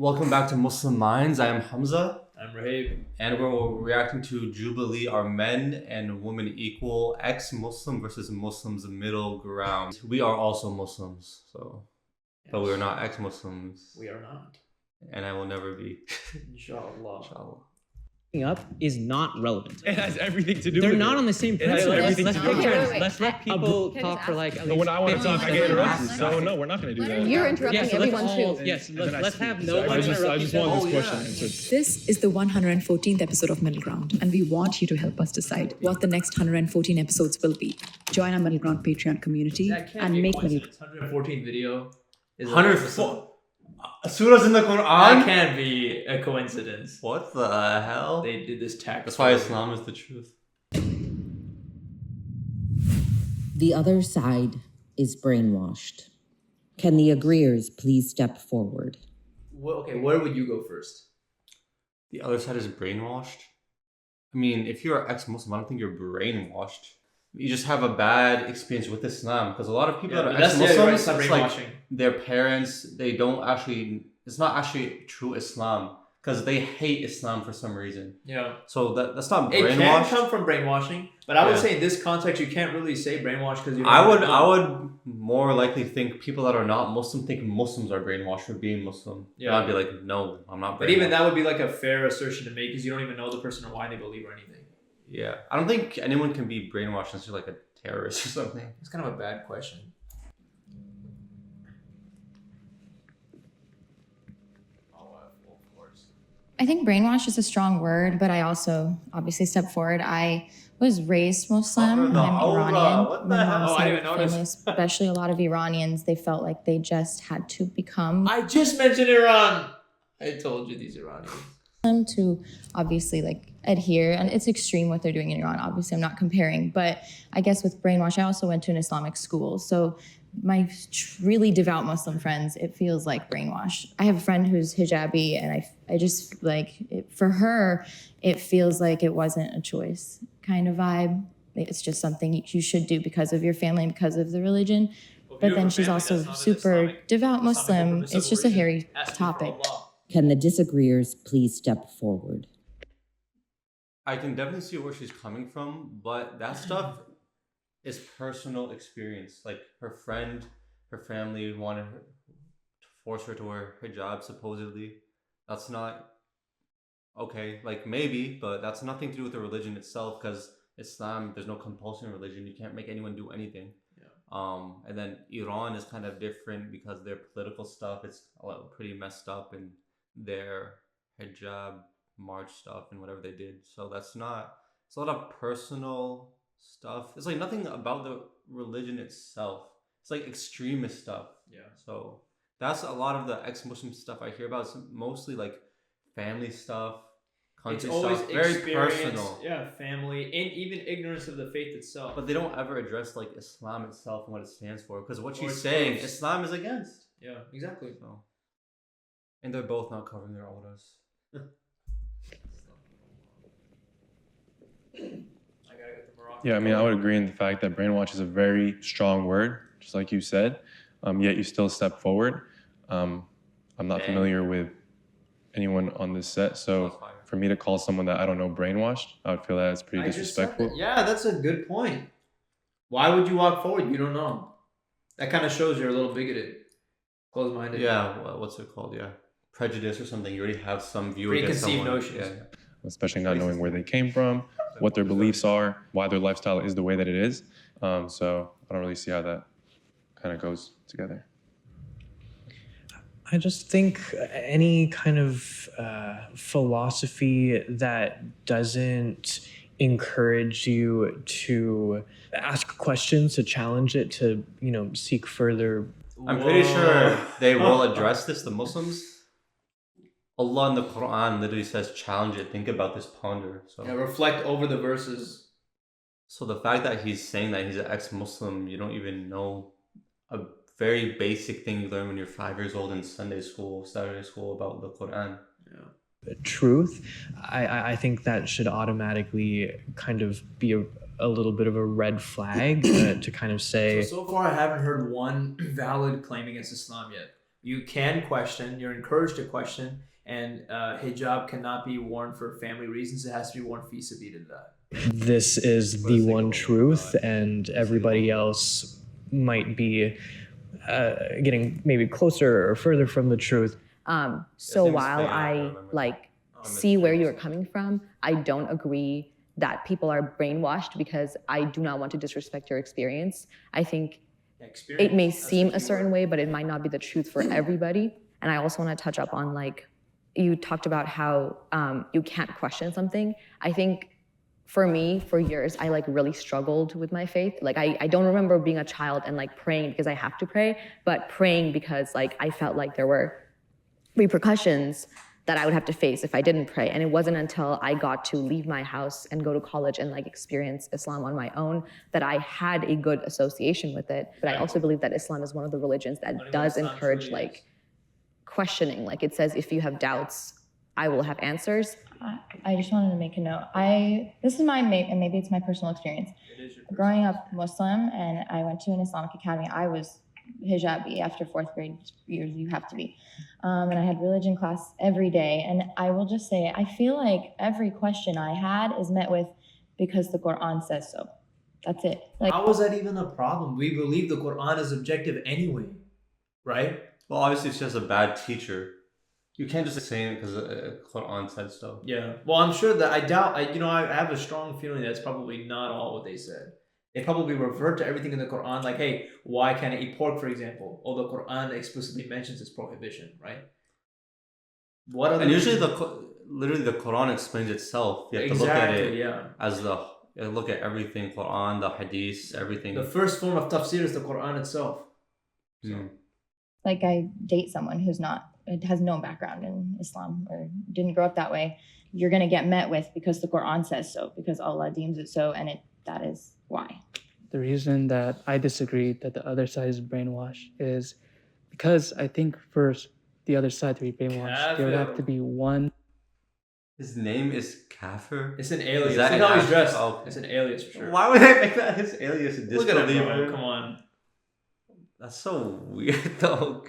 Welcome back to Muslim Minds. I am Hamza. I'm Rahib. And we're reacting to Jubilee, Are Men and Women Equal? Ex-Muslim versus Muslims Middle Ground. We are also Muslims, but we are not ex-Muslims. We are not. And I will never be. Inshallah. Inshallah. Up is not relevant. It has everything to do They're with not it. on the same It has principle. everything Let's to do with it. let's let people talk for like at But least when I want to 15 talk, I get interrupted. seconds. So no, we're not going to do that. You're interrupting Yeah, so let's everyone all, too. yes, And then let's I have speak. no So one I just interrupt each want other. this question answered. This is the 114th episode of Middle Ground, and we want you to help us decide what the next 114 episodes will be. Join our Middle Ground Patreon community and make Middle 114th video is 104 surahs in the Quran? That can't be a coincidence. What the hell? They did this tax. That's why Islam is the truth. The other side is brainwashed. Can the agreeers please step forward? Okay, where would you go first? The other side is brainwashed. I mean, if you're ex-Muslim, I don't think you're brainwashed. You just have a bad experience with Islam, because a lot of people that are ex-Muslims, it's not it's brainwashing. like their parents, they don't actually, it's not actually true Islam, because they hate Islam for some reason. Yeah. So that's not It can brainwashed. come from brainwashing, but I would Yeah. say in this context, you can't really say brainwash because you. I would more likely think people that are not Muslim think Muslims are brainwashed for being Muslim. Yeah. And I'd be like, no, I'm not brainwashed. But even that would be like a fair assertion to make because you don't even know the person or why they believe or anything. Yeah. I don't think anyone can be brainwashed unless you're like a terrorist or something. It's kind of a bad question. I think brainwash is a strong word, but I also obviously step forward. I was raised Muslim. no, I'm Iranian. what the My hell? mom's Oh, I side didn't of the notice. family, especially a lot of Iranians, they felt like they just had to become I just mentioned Iran. I told you these Iranians. Muslim to obviously like adhere, and it's extreme what they're doing in Iran. Obviously, I'm not comparing, but I guess with brainwash, I also went to an Islamic school, so my really devout Muslim friends, it feels like brainwash. I have a friend who's hijabi, and I just like for her, it feels like it wasn't a choice kind of vibe. It's just something you should do because of your family and because of the religion. But then she's also super devout Muslim. It's just a hairy topic. Can the disagreeers please step forward? I can definitely see where she's coming from, but that stuff is personal experience. Like her friend, her family wanted her to force her to wear hijab, supposedly. That's not okay. Like maybe, but that's nothing to do with the religion itself, because Islam, there's no compulsion in religion. You can't make anyone do anything. And then Iran is kind of different because their political stuff is pretty messed up, and their hijab march stuff and whatever they did. So that's not, it's a lot of personal stuff. It's like nothing about the religion itself. It's like extremist stuff. Yeah. So that's a lot of the ex-Muslim stuff I hear about. It's mostly like family stuff, country It's always stuff, very experience, personal. yeah, family, and even ignorance of the faith itself. But they don't ever address like Islam itself and what it stands for, because what Or she's its saying, proofs. Islam is against. Yeah, exactly. So, and they're both not covering their auras. I gotta get the Moroccan. Yeah, I mean, I would agree in the fact that brainwash is a very strong word, just like you said. Yet you still step forward. I'm not familiar with anyone on this set, so for me to call someone that I don't know brainwashed, I would feel that it's pretty I just said disrespectful. that. Yeah, that's a good point. Why would you walk forward? You don't know. That kind of shows you're a little bigoted, closed-minded. Yeah, what's it called? Yeah, prejudice or something. You already have some view against Preconceived someone. notions. Yeah. Especially not knowing where they came from, what their beliefs are, why their lifestyle is the way that it is. So I don't really see how that kind of goes together. I just think any kind of philosophy that doesn't encourage you to ask questions, to challenge it, to seek further. I'm pretty sure they will address this, the Muslims. Allah in the Quran literally says, challenge it, think about this, ponder. So, Yeah, reflect over the verses. so the fact that he's saying that he's an ex-Muslim, you don't even know a very basic thing you learn when you're 5 years old in Sunday school, Saturday school about the Quran. Yeah. Truth, I think that should automatically kind of be a little bit of a red flag to kind of say. So far, I haven't heard one valid claim against Islam yet. You can question. You're encouraged to question. And hijab cannot be worn for family reasons. It has to be worn fi sabilillah. This is the one truth, and everybody else might be getting maybe closer or further from the truth. So while I like see where you're coming from, I don't agree that people are brainwashed because I do not want to disrespect your experience. I think it may seem a certain way, but it might not be the truth for everybody. And I also want to touch up on like, you talked about how you can't question something. I think for me, for years, I like really struggled with my faith. Like I don't remember being a child and like praying because I have to pray, but praying because like I felt like there were repercussions that I would have to face if I didn't pray. And it wasn't until I got to leave my house and go to college and like experience Islam on my own that I had a good association with it. But I also believe that Islam is one of the religions that does encourage like questioning. Like it says, if you have doubts, I will have answers. I just wanted to make a note. This is and maybe it's my personal experience. Growing up Muslim, and I went to an Islamic academy. I was hijabi after 4th grade years. You have to be, and I had religion class every day. And I will just say, I feel like every question I had is met with, because the Quran says so. That's it. Like, how is that even a problem? We believe the Quran is objective anyway, right? Well, obviously, it's just a bad teacher. You can't just say it because Quran said so. Yeah. Well, I'm sure that I have a strong feeling that's probably not all what they said. They probably revert to everything in the Quran, like, hey, why can't I eat pork, for example? Oh, the Quran explicitly mentions its prohibition, right? What other? And usually, literally, the Quran explains itself. You have to look at it as look at everything: Quran, the Hadith, everything. The first form of tafsir is the Quran itself. So. Like I date someone who's has no background in Islam or didn't grow up that way, you're going to get met with because the Quran says so, because Allah deems it so, and that is why. The reason that I disagree that the other side is brainwashed is because I think first the other side to be brainwashed, there would have to be one. His name is Kafir? It's an alias. Is that Look how he's dressed. Oh, okay. It's an alias for sure. Why would they make that his alias? Look at him, bro. Come on. That's so weird, though.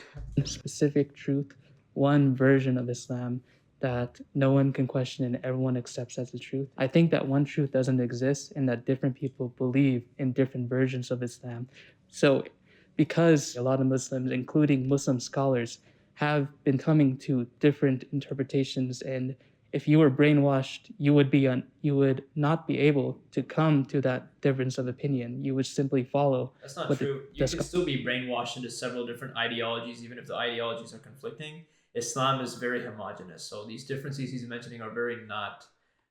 Specific truth, one version of Islam that no one can question and everyone accepts as the truth. I think that one truth doesn't exist and that different people believe in different versions of Islam. So because a lot of Muslims, including Muslim scholars, have been coming to different interpretations, and if you were brainwashed, you would not be able to come to that difference of opinion. You would simply follow. That's not true. You can still be brainwashed into several different ideologies, even if the ideologies are conflicting. Islam is very homogenous, so these differences he's mentioning are very not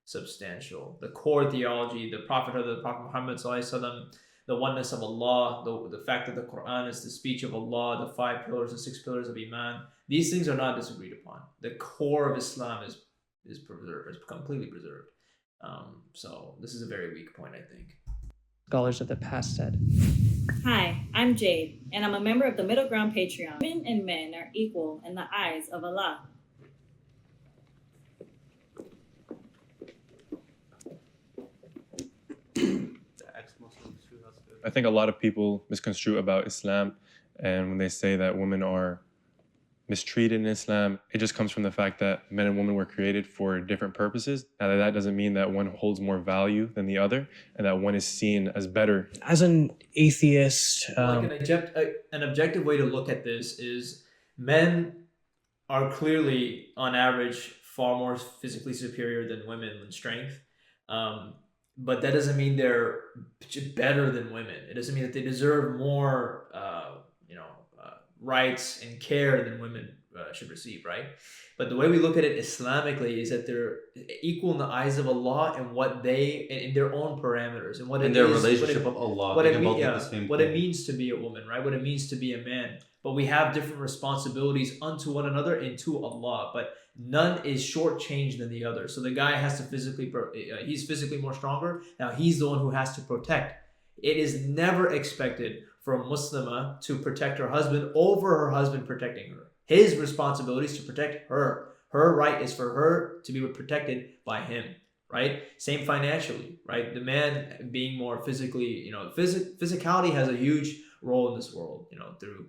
substantial. The core theology, the Prophet Muhammad ﷺ, the oneness of Allah, the fact that the Quran is the speech of Allah, the 5 pillars, the 6 pillars of Iman, these things are not disagreed upon. The core of Islam is preserved, is completely preserved. So this is a very weak point, I think. Scholars of the past said. Hi, I'm Jade, and I'm a member of the Middle Ground Patreon. Women and men are equal in the eyes of Allah. I think a lot of people misconstrue about Islam, and when they say that women are mistreated in Islam, it just comes from the fact that men and women were created for different purposes. Now, that doesn't mean that one holds more value than the other, and that one is seen as better. As an atheist, an objective way to look at this is men are clearly, on average, far more physically superior than women in strength. But that doesn't mean they're better than women. It doesn't mean that they deserve more rights and care than women should receive, right? But the way we look at it Islamically is that they're equal in the eyes of Allah and what they, in their own parameters, and what in their relationship of Allah, what it means to be a woman, right? What it means to be a man. But we have different responsibilities unto one another and to Allah, but none is shortchanged than the other. So the guy has to he's physically more stronger. Now he's the one who has to protect. It is never expected for a Muslimah to protect her husband over her husband protecting her. His responsibility is to protect her. Her right is for her to be protected by him, right? Same financially, right? The man being more physically, physicality has a huge role in this world, through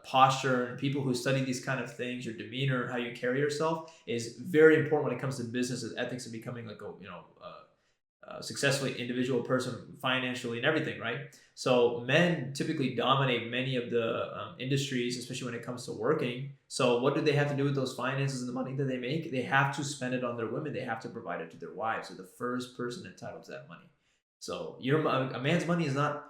posture, and people who study these kind of things, your demeanor, how you carry yourself is very important when it comes to business and ethics and becoming like a successfully individual person financially and everything, right? So men typically dominate many of the industries, especially when it comes to working. So what do they have to do with those finances and the money that they make? They have to spend it on their women. They have to provide it to their wives. They're the first person entitled to that money. So a man's money is not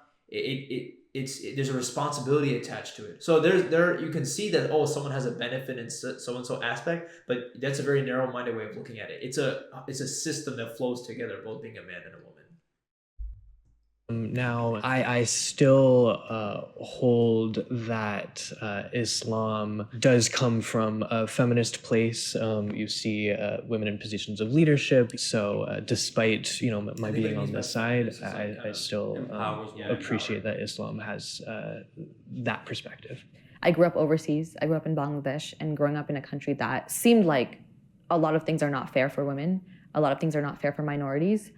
there's a responsibility attached to it. So there you can see that someone has a benefit in so and so aspect, but that's a very narrow-minded way of looking at it. It's a system that flows together, both being a man and a woman. Now, I still hold that Islam does come from a feminist place. You see women in positions of leadership. So despite my being on this side, I still appreciate that Islam has that perspective. I grew up overseas. I grew up in Bangladesh, and growing up in a country that seemed like a lot of things are not fair for women. A lot of things are not fair for minorities.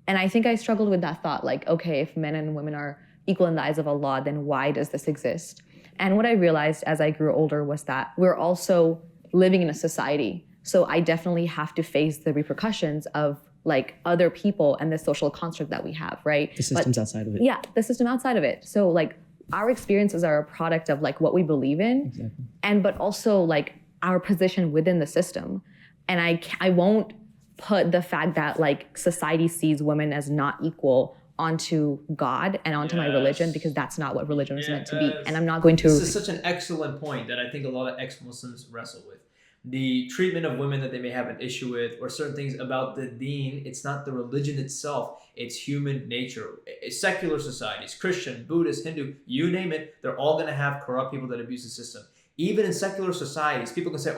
And I think I struggled with that thought, like, okay, if men and women are equal in the eyes of Allah, then why does this exist? And what I realized as I grew older was that we're also living in a society. So I definitely have to face the repercussions of like other people and the social construct that we have, right? The systems outside of it. Yeah, the system outside of it. So like our experiences are a product of like what we believe in, Exactly. but also like our position within the system. And I won't put the fact that like society sees women as not equal onto God and onto my religion, because that's not what religion is meant to be. And I'm not going to... This is such an excellent point that I think a lot of ex-Muslims wrestle with. The treatment of women that they may have an issue with, or certain things about the deen, it's not the religion itself, it's human nature. Secular societies, Christian, Buddhist, Hindu, you name it, they're all going to have corrupt people that abuse the system. Even in secular societies, people can say,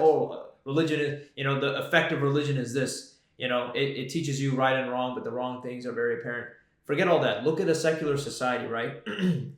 religion is, the effect of religion is this. It teaches you right and wrong, but the wrong things are very apparent. Forget all that. Look at a secular society, right?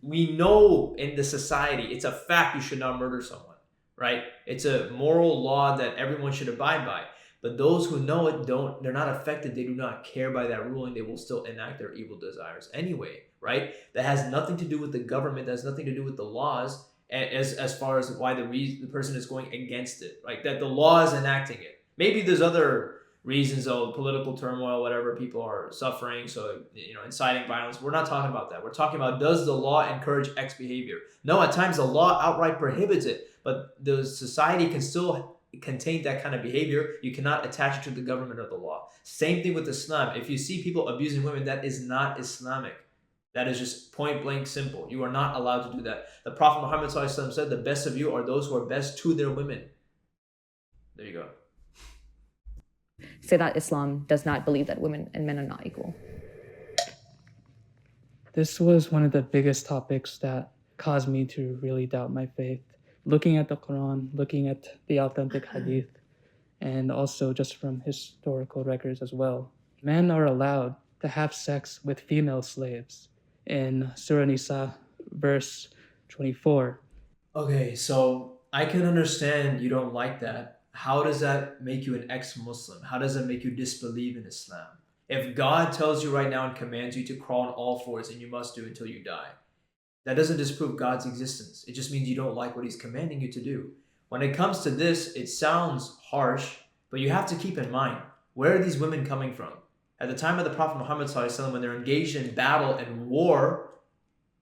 We know in the society, it's a fact you should not murder someone, right? It's a moral law that everyone should abide by. But those who know it they're not affected. They do not care by that ruling. They will still enact their evil desires anyway, right? That has nothing to do with the government. That has nothing to do with the laws as far as why the person is going against it, right? That the law is enacting it. Maybe there's other reasons of political turmoil, whatever, people are suffering, so inciting violence. We're not talking about that. We're talking about, does the law encourage X behavior? No, at times the law outright prohibits it, but the society can still contain that kind of behavior. You cannot attach it to the government or the law. Same thing with Islam. If you see people abusing women, that is not Islamic. That is just point blank simple. You are not allowed to do that. The Prophet Muhammad ﷺ said, the best of you are those who are best to their women. There you go. Say that Islam does not believe that women and men are not equal. This was one of the biggest topics that caused me to really doubt my faith. Looking at the Quran, looking at the authentic hadith, and also just from historical records as well. Men are allowed to have sex with female slaves in Surah Nisa, verse 24. Okay, so I can understand you don't like that. How does that make you an ex-Muslim? How does that make you disbelieve in Islam? If God tells you right now and commands you to crawl on all fours, and you must do until you die, that doesn't disprove God's existence. It just means you don't like what he's commanding you to do. When it comes to this, it sounds harsh, but you have to keep in mind, where are these women coming from? At the time of the Prophet Muhammad ﷺ, when they're engaged in battle and war,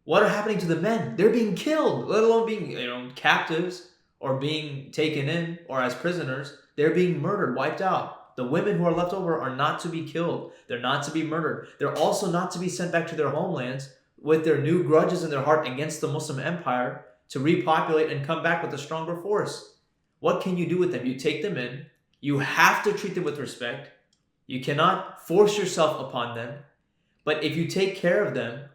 what are happening to the men? They're being killed, let alone being captives, or being taken in, or as prisoners. They're being murdered, wiped out. The women who are left over are not to be killed. They're not to be murdered. They're also not to be sent back to their homelands with their new grudges in their heart against the Muslim empire to repopulate and come back with a stronger force. What can you do with them? You take them in. You have to treat them with respect. You cannot force yourself upon them. But if you take care of them,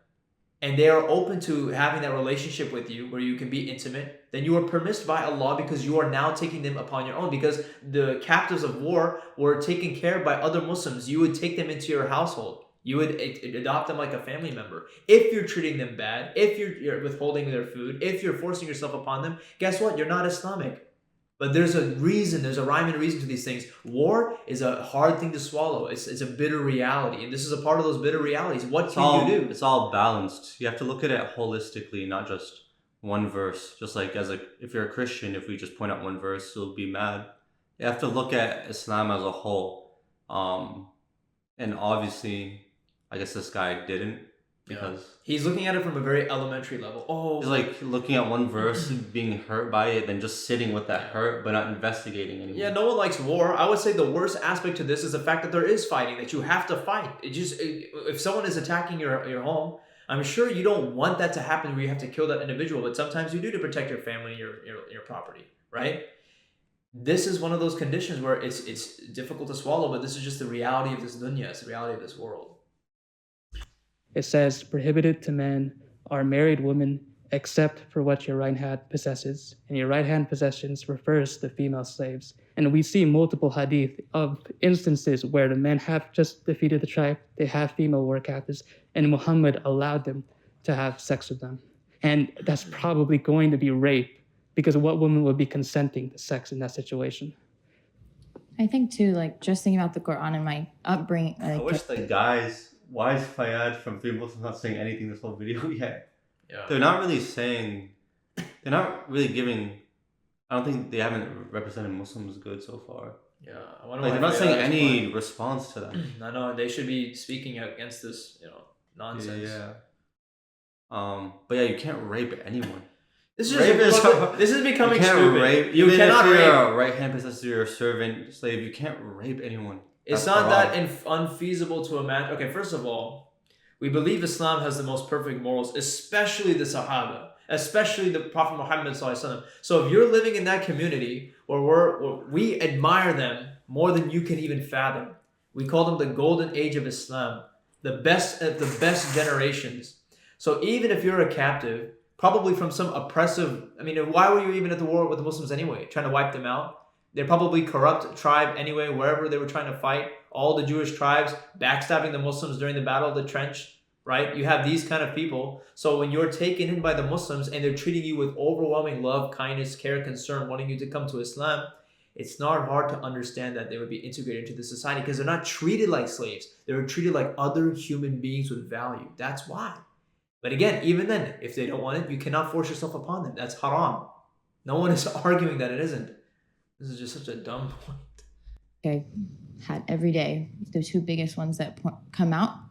and they are open to having that relationship with you where you can be intimate, then you are permitted by Allah, because you are now taking them upon your own. Because the captives of war were taken care of by other Muslims. You would take them into your household. You would adopt them like a family member. If you're treating them bad, if you're withholding their food, if you're forcing yourself upon them, guess what? You're not Islamic. But there's a reason, there's a rhyme and reason to these things. War is a hard thing to swallow. It's a bitter reality. And this is a part of those bitter realities. What can you do? It's all balanced. You have to look at it holistically, not just one verse. Just like if you're a Christian, if we just point out one verse, you'll be mad. You have to look at Islam as a whole. And obviously, I guess this guy didn't, because he's looking at it from a very elementary level. he's like looking at one verse, being hurt by it, then just sitting with that hurt, but not investigating anymore. Yeah, no one likes war. I would say the worst aspect to this is the fact that there is fighting, that you have to fight. If someone is attacking your home, I'm sure you don't want that to happen where you have to kill that individual, but sometimes you do to protect your family and your property, right? This is one of those conditions where it's difficult to swallow, but this is just the reality of this dunya. It's the reality of this world. It says, prohibited to men are married women except for what your right hand possesses. And your right hand possessions refers to female slaves. And we see multiple hadith of instances where the men have just defeated the tribe, they have female war captives, and Muhammad allowed them to have sex with them. And that's probably going to be rape, because what woman would be consenting to sex in that situation? I think too, like just thinking about the Quran and my upbringing. I wish the guys, why is Fayad from Three Muslims not saying anything this whole video yet? Yeah. They're not really giving, I don't think they haven't represented Muslims good so far. Yeah. They're not saying any response to them. I know, they should be speaking against this, nonsense. Yeah. But yeah, you can't rape anyone. This is becoming stupid. Rape, you cannot if you're rape. a right hand possessor, you're a servant, slave. You can't rape anyone. It's not that unfeasible to imagine. Okay, first of all, we believe Islam has the most perfect morals, especially the Sahaba, especially the Prophet Muhammad ﷺ. So if you're living in that community where we admire them more than you can even fathom, we call them the golden age of Islam, the best generations. So even if you're a captive, probably from some oppressive, why were you even at the war with the Muslims anyway? Trying to wipe them out? They're probably corrupt tribe anyway, wherever they were trying to fight. All the Jewish tribes backstabbing the Muslims during the Battle of the Trench, right? You have these kind of people. So when you're taken in by the Muslims and they're treating you with overwhelming love, kindness, care, concern, wanting you to come to Islam, it's not hard to understand that they would be integrated into the society because they're not treated like slaves. They're treated like other human beings with value. That's why. But again, even then, if they don't want it, you cannot force yourself upon them. That's haram. No one is arguing that it isn't. This is just such a dumb point. I had every day. The two biggest ones that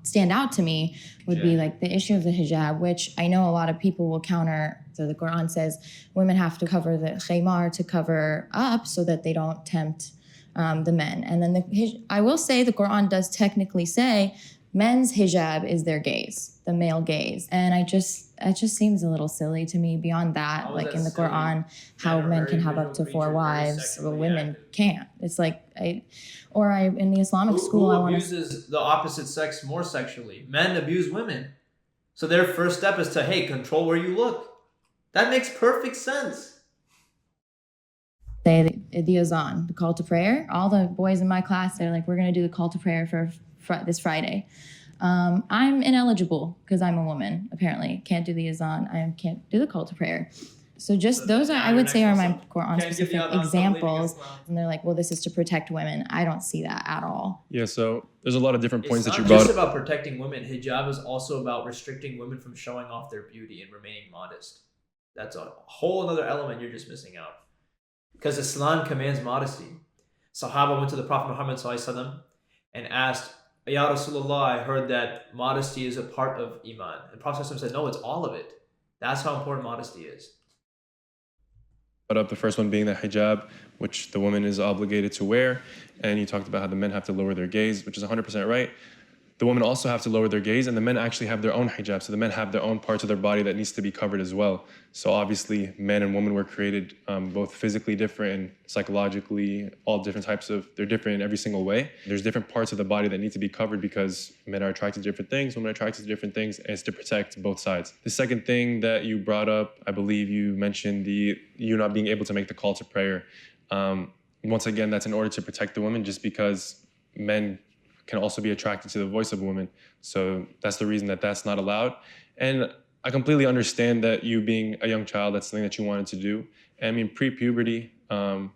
stand out to me would be like the issue of the hijab, which I know a lot of people will counter. So the Quran says women have to cover the khaymar to cover up so that they don't tempt the men. And then I will say the Quran does technically say men's hijab is their gaze, the male gaze. And it just seems a little silly to me beyond that. Like in the Quran, how men can have up to 4 wives, but women can't. It's like, in the Islamic school, Who abuses the opposite sex more sexually? Men abuse women. So their first step is to, hey, control where you look. That makes perfect sense. The azan, the call to prayer. All the boys in my class, they're like, we're going to do the call to prayer for this Friday. I'm ineligible because I'm a woman, apparently. Can't do the azan. I can't do the call to prayer. So just those are, I would say, are my Quran-specific examples. And they're like, well, this is to protect women. I don't see that at all. Yeah, so there's a lot of different points that you It's brought. not just about protecting women. Hijab is also about restricting women from showing off their beauty and remaining modest. That's a whole other element you're just missing out. Because Islam commands modesty. Sahaba went to the Prophet Muhammad ﷺ and asked, Ya Rasulullah, I heard that modesty is a part of Iman. And Prophet ﷺ said, no, it's all of it. That's how important modesty is. Up the first one being the hijab, which the woman is obligated to wear. And you talked about how the men have to lower their gaze, which is 100% right. The women also have to lower their gaze, and the men actually have their own hijab. So the men have their own parts of their body that needs to be covered as well. So obviously, men and women were created both physically different and psychologically, all different types of, they're different in every single way. There's different parts of the body that need to be covered because men are attracted to different things, women are attracted to different things, and it's to protect both sides. The second thing that you brought up, I believe you mentioned you not being able to make the call to prayer. Once again, that's in order to protect the women, just because men can also be attracted to the voice of a woman. So that's the reason that that's not allowed. And I completely understand that you being a young child, that's something that you wanted to do. And I mean, pre-puberty, in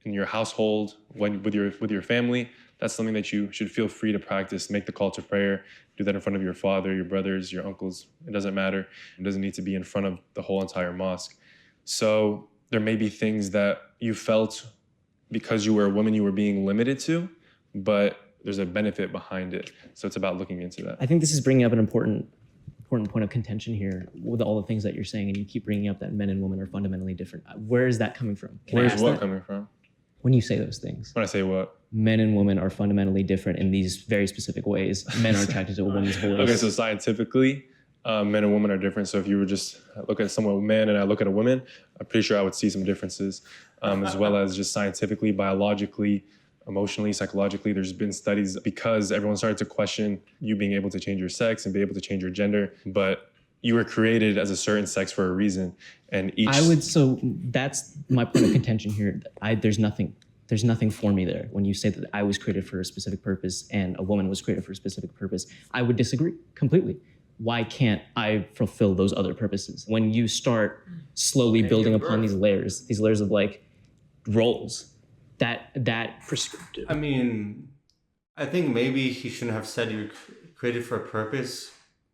your household, with your family, that's something that you should feel free to practice. Make the call to prayer. Do that in front of your father, your brothers, your uncles. It doesn't matter. It doesn't need to be in front of the whole entire mosque. So there may be things that you felt because you were a woman you were being limited to, but there's a benefit behind it. So it's about looking into that. I think this is bringing up an important point of contention here with all the things that you're saying, and you keep bringing up that men and women are fundamentally different. Where is that coming from? Where's what coming from? When you say those things. When I say what? Men and women are fundamentally different in these very specific ways. Men are attracted to a woman's voice. Okay, so scientifically, men and women are different. So if you were just look at someone, man, and I look at a woman, I'm pretty sure I would see some differences, as well as just scientifically, biologically, emotionally, psychologically. There's been studies because everyone started to question you being able to change your sex and be able to change your gender, but you were created as a certain sex for a reason, and each. So that's my point of contention here. There's nothing for me there. When you say that I was created for a specific purpose and a woman was created for a specific purpose, I would disagree completely. Why can't I fulfill those other purposes? When you start slowly building upon these layers of like roles, that prescriptive. I mean, I think maybe he shouldn't have said you're created for a purpose.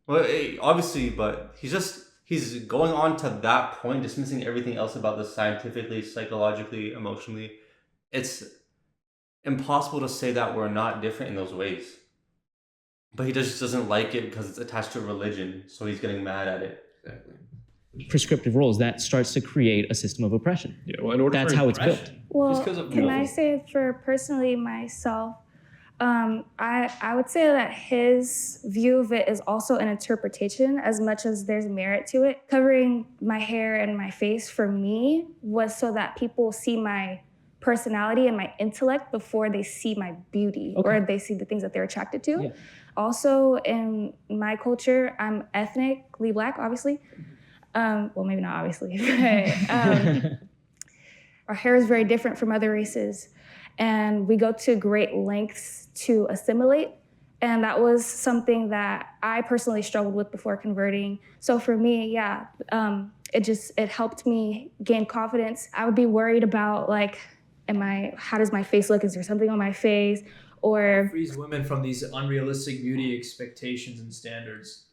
Well, obviously, but he's going on to that point, dismissing everything else about this scientifically, psychologically, emotionally. It's impossible to say that we're not different in those ways. But he just doesn't like it because it's attached to religion, so he's getting mad at it. Exactly. Prescriptive roles, that starts to create a system of oppression. Yeah, well, in order that's how it's built. Well, can I say for personally myself, I would say that his view of it is also an interpretation as much as there's merit to it. Covering my hair and my face for me was so that people see my personality and my intellect before they see my beauty or they see the things that they're attracted to. Yeah. Also, in my culture, I'm ethnically Black, obviously. Well, maybe not obviously, but our hair is very different from other races. And we go to great lengths to assimilate. And that was something that I personally struggled with before converting. So for me, it helped me gain confidence. I would be worried about how does my face look? Is there something on my face? Or frees women from these unrealistic beauty expectations and standards.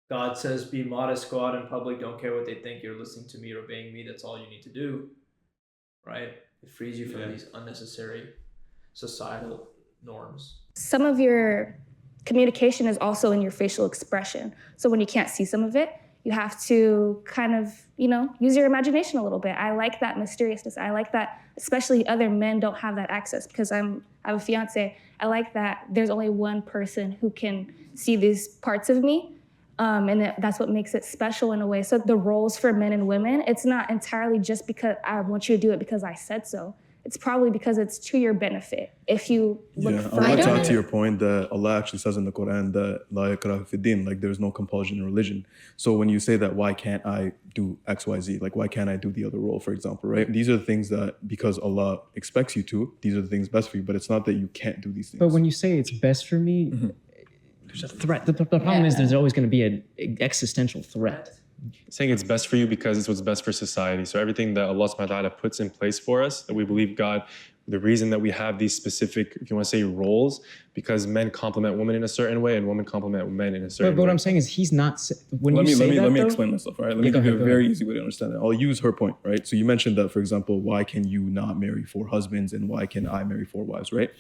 God says, be modest, go out in public, don't care what they think, you're listening to me or obeying me, that's all you need to do, right? It frees you from these unnecessary societal norms. Some of your communication is also in your facial expression. So when you can't see some of it, you have to kind of, use your imagination a little bit. I like that mysteriousness. I like that, especially other men don't have that access because I have a fiance. I like that there's only one person who can see these parts of me. And that's what makes it special in a way. So the roles for men and women, it's not entirely just because I want you to do it because I said so. It's probably because it's to your benefit. If you look I want to add to your point that Allah actually says in the Quran that La ikraha fi din, like there's no compulsion in religion. So when you say that, why can't I do X, Y, Z? Like why can't I do the other role, for example, right? These are the things that because Allah expects you to, these are the things best for you, but it's not that you can't do these things. But when you say it's best for me, there's a threat. The problem is there's always going to be an existential threat. Saying it's best for you because it's what's best for society. So everything that Allah subhanahu wa ta'ala puts in place for us, that we believe God, the reason that we have these specific, if you want to say, roles, because men complement women in a certain way and women complement men in a certain way. But what I'm saying is he's not, when let you say that, let me explain myself, all right? Let me give you a very easy way to understand it. I'll use her point, right? So you mentioned that, for example, why can you not marry 4 husbands and why can I marry 4 wives, right?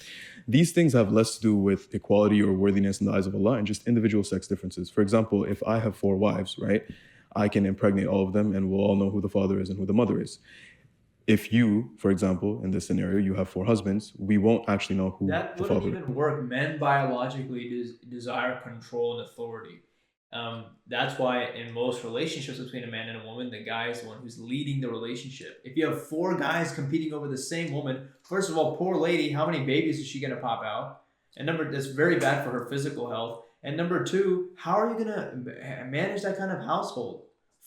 These things have less to do with equality or worthiness in the eyes of Allah and just individual sex differences. For example, if I have 4 wives, right, I can impregnate all of them and we'll all know who the father is and who the mother is. If you, for example, in this scenario, you have 4 husbands, we won't actually know who the father is. That wouldn't even work. Men biologically desire control and authority. That's why in most relationships between a man and a woman, the guy is the one who's leading the relationship. If you have 4 guys competing over the same woman, first of all, poor lady, how many babies is she going to pop out? And that's very bad for her physical health. And number 2, how are you going to manage that kind of household?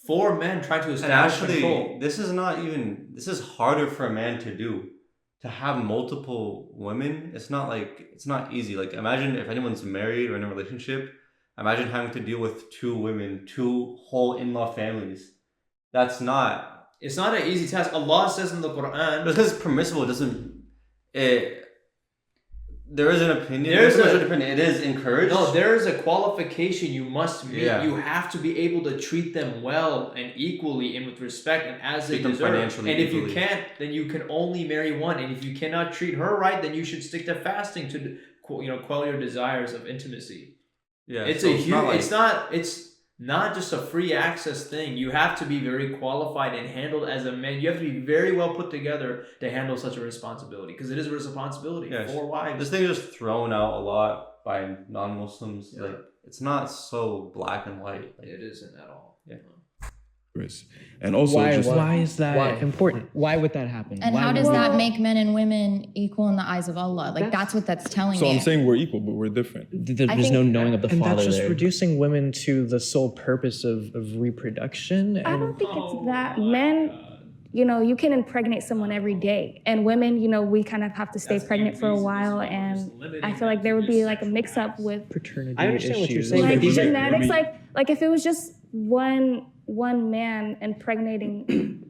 4 men trying to establish control. This is harder for a man to do. To have multiple women, it's not easy. Like imagine if anyone's married or in a relationship, imagine having to deal with 2 women, 2 whole in-law families. It's not an easy task. Allah says in the Quran. Because it's permissible, There is an opinion. It is encouraged. No, there is a qualification you must meet. Yeah. You have to be able to treat them well and equally and with respect and as they deserve. Financially and if equally. you can't, then you can only marry one. And if you cannot treat her right, then you should stick to fasting to quell your desires of intimacy. Yeah, it's so a huge. It's not just a free access thing. You have to be very qualified and handled as a man. You have to be very well put together to handle such a responsibility because it is a responsibility. Yes. 4 wives. This thing is just thrown out a lot by non-Muslims. Yeah. Like it's not so black and white. Like, It isn't at all. Yeah. And also, why is that important? Why would that happen? And how does that make men and women equal in the eyes of Allah? Like that's what that's telling so you. I'm saying we're equal, but we're different. There's no knowing of the And father that's just there. reducing women to the sole purpose of reproduction. I don't think it's that. Men, you can impregnate someone every day. And women, we kind of have to stay pregnant for a while. And I feel like there would be like a mix up with paternity I understand what you're issues. saying, like but these are- genetics. Like if it was just one man impregnating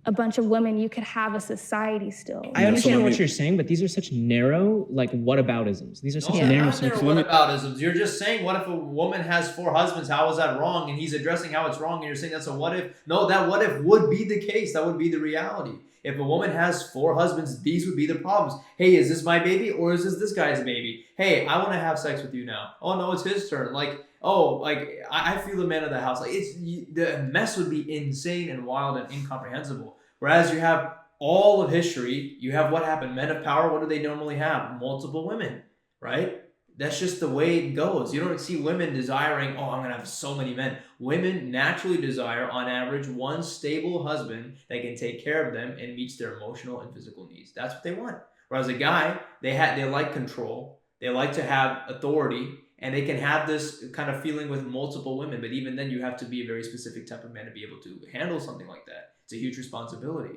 a bunch of women, you could have a society still. I understand what you're saying, but these are such narrow, like, whataboutisms. These are such No, narrow. they're not whataboutisms. You're just saying, what if a woman has 4 husbands? How is that wrong? And he's addressing how it's wrong, and you're saying that's a what if. No, that what if would be the case. That would be the reality. If a woman has 4 husbands, these would be the problems. Hey, is this my baby or is this guy's baby? Hey, I want to have sex with you now. Oh no, it's his turn. I feel the man of the house. The mess would be insane and wild and incomprehensible. Whereas you have all of history, you have what happened. Men of power, what do they normally have? Multiple women, right? That's just the way it goes. You don't see women desiring, I'm going to have so many men. Women naturally desire, on average, one stable husband that can take care of them and meets their emotional and physical needs. That's what they want. Whereas a guy, they like control. They like to have authority. And they can have this kind of feeling with multiple women. But even then, you have to be a very specific type of man to be able to handle something like that. It's a huge responsibility.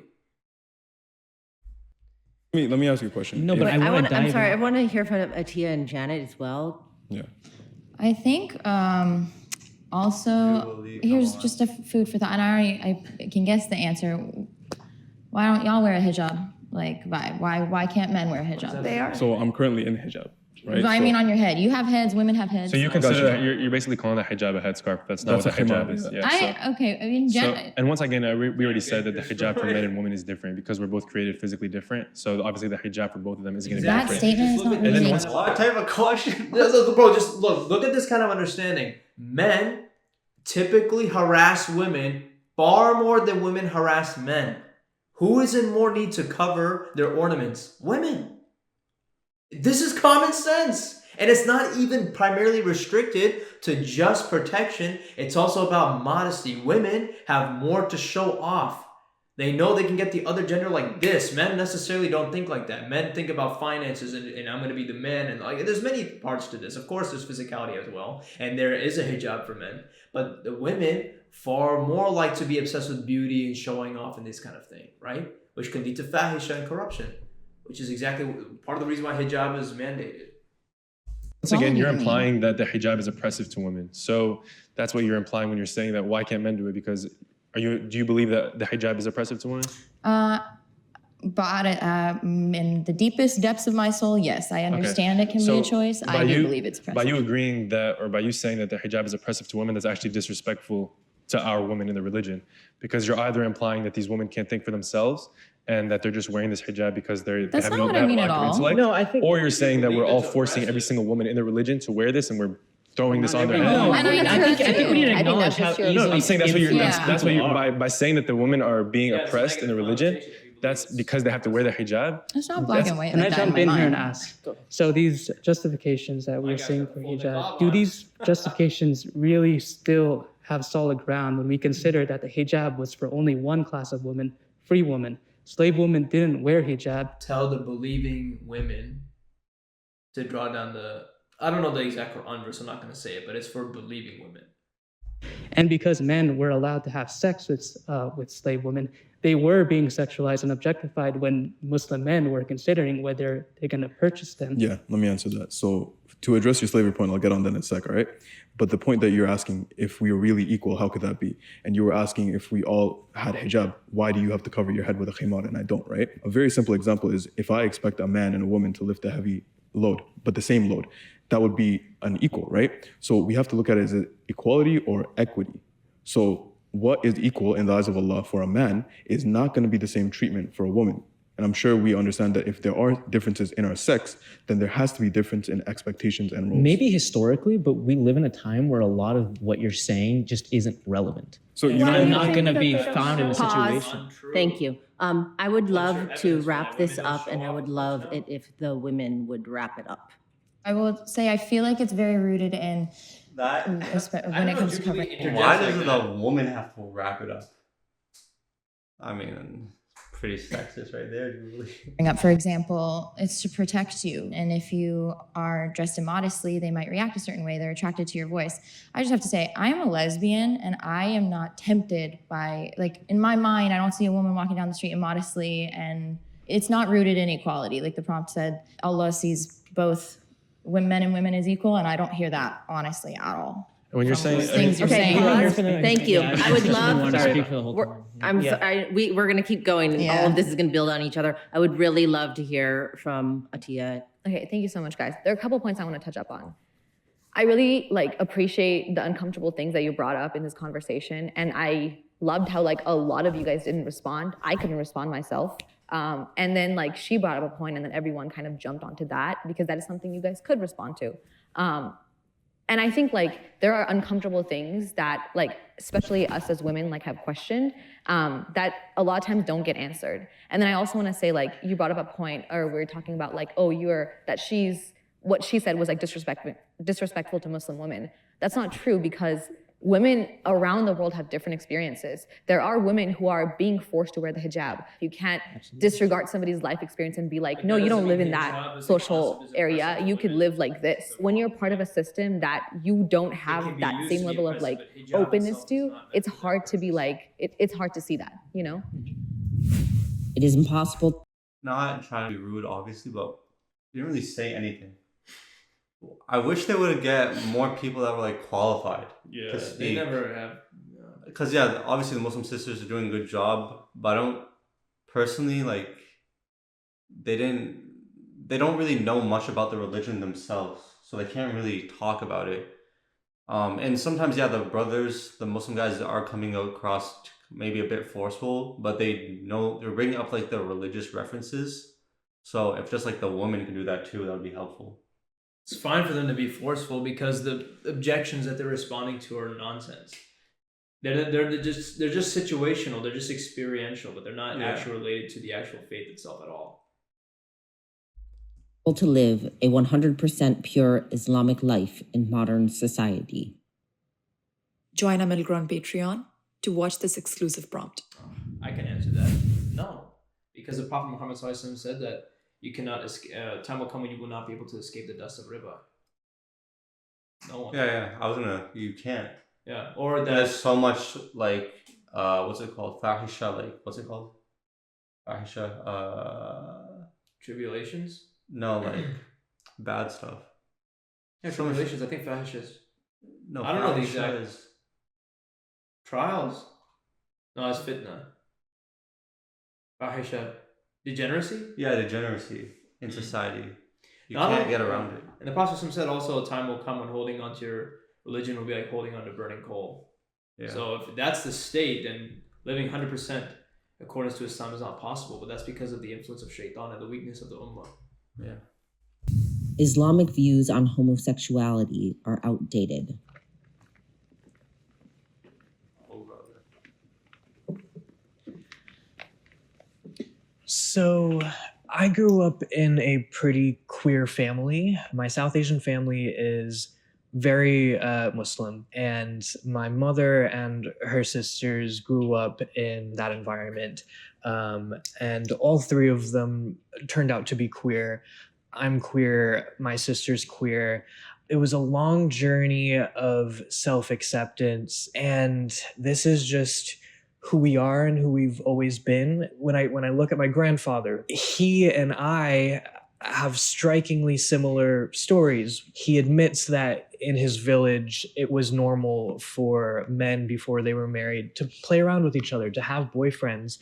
Let me ask you a question. No, but I'm sorry. I want to hear from Atia and Janet as well. Yeah. I think also Jubilee, here's just a food for thought, and I can guess the answer. Why don't y'all wear a hijab? Like, why can't men wear a hijab? They are. So I'm currently in hijab, right? I mean, on your head. You have heads. Women have heads. So you consider that you're basically calling the hijab a headscarf. That's not what the hijab is. Yeah. I mean, And once again, we already said that the hijab for men and women is different because we're both created physically different. So obviously the hijab for both of them is going to be that different. statement is not And then really. once- what type of question? Bro, just look at this kind of understanding. Men typically harass women far more than women harass men. Who is in more need to cover their ornaments? Women. This is common sense. And it's not even primarily restricted to just protection. It's also about modesty. Women have more to show off. They know they can get the other gender like this. Men necessarily don't think like that. Men think about finances and I'm going to be the man. And there's many parts to this. Of course, there's physicality as well. And there is a hijab for men. But the women far more like to be obsessed with beauty and showing off and this kind of thing, right? Which can lead to fahisha and corruption, which is exactly part of the reason why hijab is mandated. Once again, you're implying that the hijab is oppressive to women. So that's what you're implying when you're saying that why can't men do it? Because do you believe that the hijab is oppressive to women? But in the deepest depths of my soul, yes, I understand it can be a choice. I do believe it's oppressive. By you agreeing that, or by you saying that the hijab is oppressive to women, that's actually disrespectful to our women in the religion, because you're either implying that these women can't think for themselves and that they're just wearing this hijab because they That's have not no what I mean at lack of all. intellect. No, I think. Or you're saying that we're all forcing every single woman in the religion to wear this and we're throwing this on their head. No, And I think we need to acknowledge how easily. No, I'm saying that's what you're. Yeah. That's what you're by saying that the women are being oppressed in the religion. That's because they have to wear the hijab. It's not black and white. Can I like that jump in in my here and mind. ask? So these justifications that we're seeing for hijab, do these justifications really still have solid ground when we consider that the hijab was for only one class of women, free women? Slave women didn't wear hijab. Tell the believing women to draw down I don't know the exact Quran verse, I'm not going to say it, but it's for believing women. And because men were allowed to have sex with slave women, they were being sexualized and objectified when Muslim men were considering whether they're going to purchase them. Yeah, let me answer that. So to address your slavery point, I'll get on that in a sec, all right? But the point that you're asking, if we are really equal, how could that be? And you were asking if we all had hijab, why do you have to cover your head with a khimar and I don't, right? A very simple example is if I expect a man and a woman to lift a heavy load, but the same load. That would be unequal, right? So we have to look at it as equality or equity. So what is equal in the eyes of Allah for a man is not going to be the same treatment for a woman. And I'm sure we understand that if there are differences in our sex, then there has to be difference in expectations and roles. Maybe historically, but we live in a time where a lot of what you're saying just isn't relevant. So I'm not going to be found in a Pause. situation. Thank you. I would love to wrap this up, and I would love it if the women would wrap it up. I will say I feel like it's very rooted in That when it comes to covering. why does the woman have to wrap it up? I mean, pretty sexist right there, Jubilee. Bring up, for example, it's to protect you. And if you are dressed immodestly, they might react a certain way. They're attracted to your voice. I just have to say, I am a lesbian and I am not tempted by, like, in my mind, I don't see a woman walking down the street immodestly, and it's not rooted in equality. Like the prompt said, Allah sees both men and women as equal, and I don't hear that honestly at all. When you're saying, Things you're Okay, saying. thank you. I would love. Sorry. We're gonna keep going, and all of this is gonna build on each other. I would really love to hear from Atiya. Okay, thank you so much, guys. There are a couple points I want to touch up on. I really appreciate the uncomfortable things that you brought up in this conversation, and I loved how a lot of you guys didn't respond. I couldn't respond myself. And then she brought up a point, and then everyone kind of jumped onto that because that is something you guys could respond to. And I think there are uncomfortable things that especially us as women have questioned that a lot of times don't get answered. And then I also want to say you brought up a point, or we were talking about what she said was disrespectful to Muslim women. That's not true, because women around the world have different experiences. There are women who are being forced to wear the hijab. You can't disregard somebody's life experience and be like, no, you don't live in that social area. You could live like this. When you're part of a system that you don't have that same level of openness to, it's hard to be it's hard to see that, you know? It is impossible. Not trying to be rude, obviously, but you didn't really say anything. I wish they would get more people that were qualified. Yeah, they never have. Because obviously the Muslim sisters are doing a good job, but I don't personally they don't really know much about the religion themselves, so they can't really talk about it. And sometimes the Muslim guys are coming across maybe a bit forceful, but they're bringing up the religious references. So if just the woman can do that too, that would be helpful. It's fine for them to be forceful because the objections that they're responding to are nonsense. They're just situational. They're just experiential, but they're not actually related to the actual faith itself at all. To live a 100% pure Islamic life in modern society. Join our Middle Ground Patreon to watch this exclusive prompt. I can answer that. No, because the Prophet Muhammad ﷺ said that you cannot escape. Time will come when you will not be able to escape the dust of riba. No one. You can't. Yeah, or there's so much what's it called? Fahisha, what's it called? Fahisha. Tribulations. No, bad stuff. Yeah, tribulations. I think fahisha. No, I don't know the exact. Trials. No, it's fitna. Fahisha. Degeneracy? Yeah, degeneracy in society. You can't get around it. And the Prophet said also a time will come when holding on to your religion will be like holding on to burning coal. Yeah. So if that's the state, then living 100% according to Islam is not possible, but that's because of the influence of shaitan and the weakness of the ummah. Yeah. Islamic views on homosexuality are outdated. So I grew up in a pretty queer family. My South Asian family is very Muslim, and my mother and her sisters grew up in that environment. And all three of them turned out to be queer. I'm queer, my sister's queer. It was a long journey of self-acceptance, and this is just who we are and who we've always been. When I look at my grandfather, he and I have strikingly similar stories. He admits that in his village, it was normal for men before they were married to play around with each other, to have boyfriends.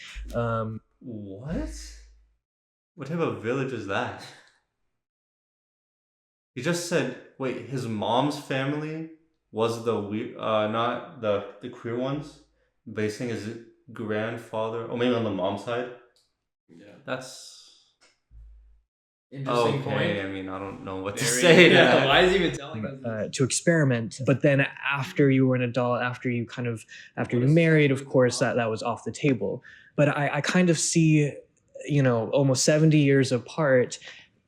What? What type of village is that? He just said, wait, his mom's family was the not the queer ones, basing his grandfather, or maybe on the mom's side. Yeah. That's interesting point. I mean, I don't know what to say. Yeah, why is he even telling us this? To experiment, but then after you were an adult, after you married, of course, that was off the table. But I kind of see, almost 70 years apart,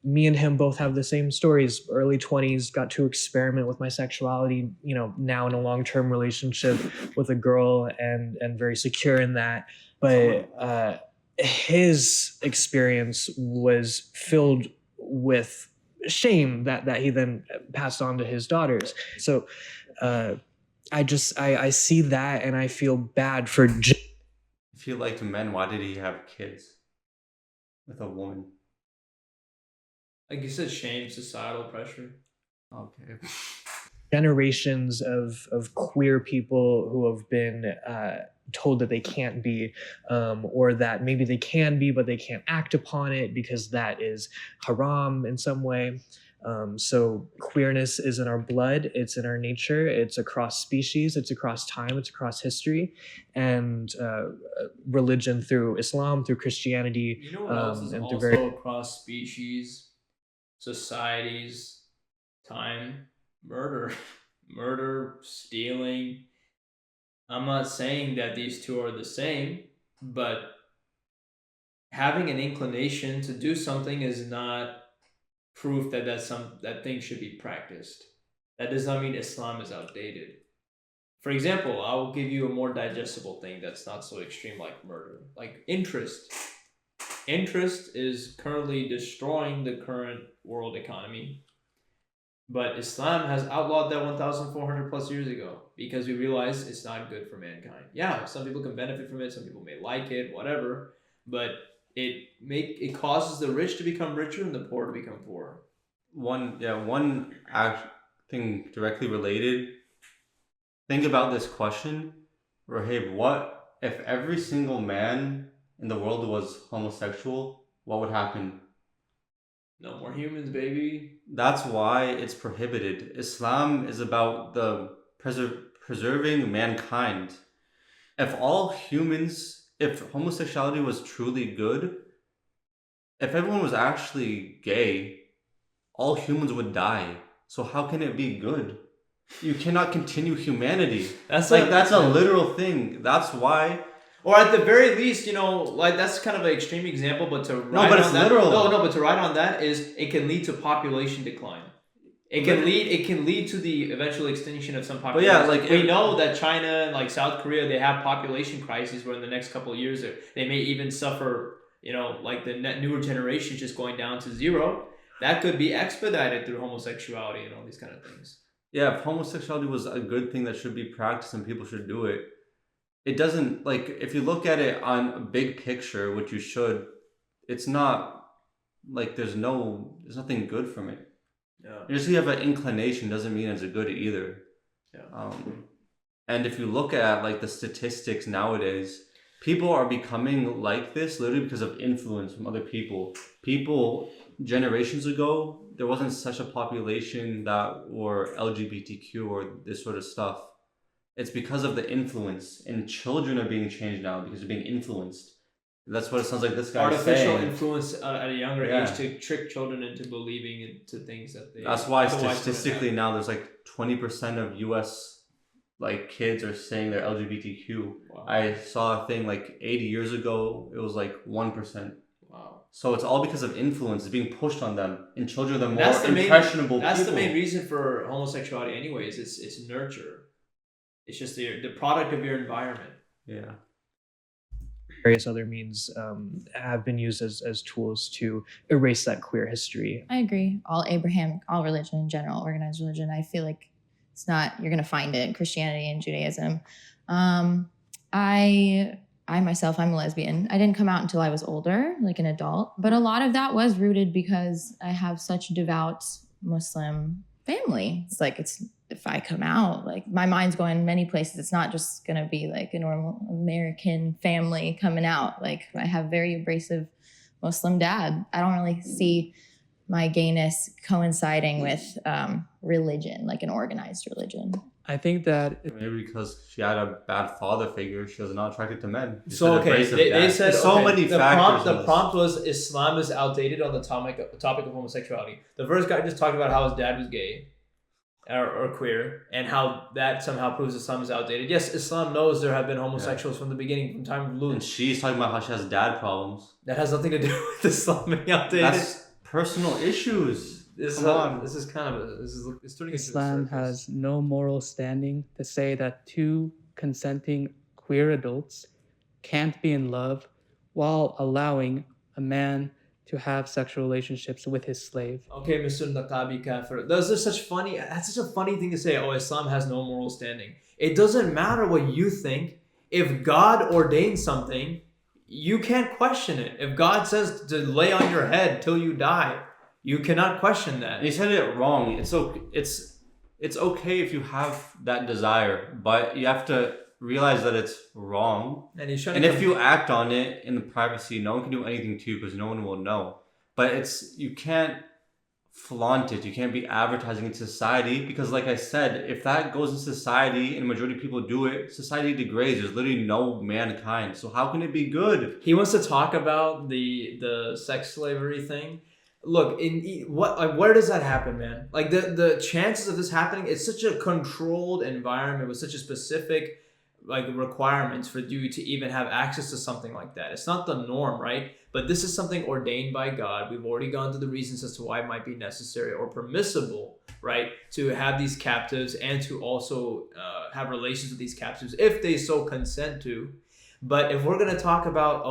me and him both have the same stories. Early 20s, got to experiment with my sexuality, now in a long-term relationship with a girl and very secure in that. But his experience was filled with shame that he then passed on to his daughters. So I see that and I feel bad for. If he liked men, why did he have kids with a woman? Like you said, shame, societal pressure. Okay. Generations of queer people who have been told that they can't be, or that maybe they can be, but they can't act upon it because that is haram in some way. So queerness is in our blood, it's in our nature, it's across species, it's across time, it's across history, and religion through Islam, through Christianity. You know what else is and also across species, societies, time? Murder, stealing. I'm not saying that these two are the same, but having an inclination to do something is not proof that that thing should be practiced. That does not mean Islam is outdated. For example, I will give you a more digestible thing that's not so extreme like murder, like interest. Interest is currently destroying the current world economy. But Islam has outlawed that 1,400 plus years ago because we realize it's not good for mankind. Yeah, some people can benefit from it, some people may like it, whatever, but it causes the rich to become richer and the poor to become poorer. One thing directly related. Think about this question, Rahib. What if every single man in the world was homosexual? What would happen? No more humans, baby. That's why it's prohibited. Islam is about the preserving mankind. If homosexuality was truly good, if everyone was actually gay, all humans would die. So how can it be good? You cannot continue humanity. That's a literal thing. That's why. Or at the very least, that's kind of an extreme example, but to ride on that, literal. But to ride on that is it can lead to population decline. It can lead to the eventual extinction of some populations. But yeah, we know that China and like South Korea, they have population crises where in the next couple of years they may even suffer, like the newer generation just going down to zero. That could be expedited through homosexuality and all these kind of things. Yeah, if homosexuality was a good thing that should be practiced and people should do it, it doesn't, if you look at it on a big picture, which you should, it's not, there's nothing good from it. Yeah. Just you have an inclination doesn't mean it's a good either. Yeah. And if you look at, the statistics nowadays, people are becoming like this literally because of influence from other people. People, generations ago, there wasn't such a population that were LGBTQ or this sort of stuff. It's because of the influence, and children are being changed now because they're being influenced. That's what it sounds like this guy is saying. Artificial influence at a younger age to trick children into believing into things that they... That's why statistically now there's 20% of US kids are saying they're LGBTQ. Wow. I saw a thing 80 years ago, it was 1%. Wow. So it's all because of influence. It's being pushed on them. And children are the more impressionable people. That's the main reason for homosexuality anyways. It's nurture. It's just the product of your environment. Yeah. Various other means have been used as tools to erase that queer history. I agree. All religion in general, organized religion, I feel like it's not, you're going to find it in Christianity and Judaism. I myself, I'm a lesbian. I didn't come out until I was older, like an adult. But a lot of that was rooted because I have such a devout Muslim family. It's if I come out, my mind's going many places. It's not just going to be a normal American family coming out. I have very abrasive Muslim dad. I don't really see my gayness coinciding with religion, like an organized religion. I think that maybe because she had a bad father figure, she was not attracted to men. So okay, they said so many factors. The prompt was Islam is outdated on the topic of homosexuality. The first guy just talked about how his dad was gay. Or queer, and how that somehow proves Islam is outdated. Yes, Islam knows there have been homosexuals from the beginning, from time of Lut. And she's talking about how she has dad problems. That has nothing to do with Islam being outdated. That's personal issues. It's turning Islam has no moral standing to say that two consenting queer adults can't be in love while allowing a man to have sexual relationships with his slave. Okay, Mr. Naqabi Kafir. That's such a funny thing to say. Oh, Islam has no moral standing. It doesn't matter what you think. If God ordains something, you can't question it. If God says to lay on your head till you die, you cannot question that. He said it wrong. It's okay if you have that desire, but you have to realize that it's wrong. And if you act on it in the privacy, no one can do anything to you because no one will know. But you can't flaunt it. You can't be advertising in society because, like I said, if that goes in society and the majority of people do it, society degrades. There's literally no mankind. So how can it be good? He wants to talk about the sex slavery thing. Look, where does that happen, man? Like the chances of this happening, it's such a controlled environment with such a specific requirements for you to even have access to something like that. It's not the norm, right? But this is something ordained by God. We've already gone through the reasons as to why it might be necessary or permissible, right? To have these captives and to also have relations with these captives if they so consent to. But if we're going to talk about,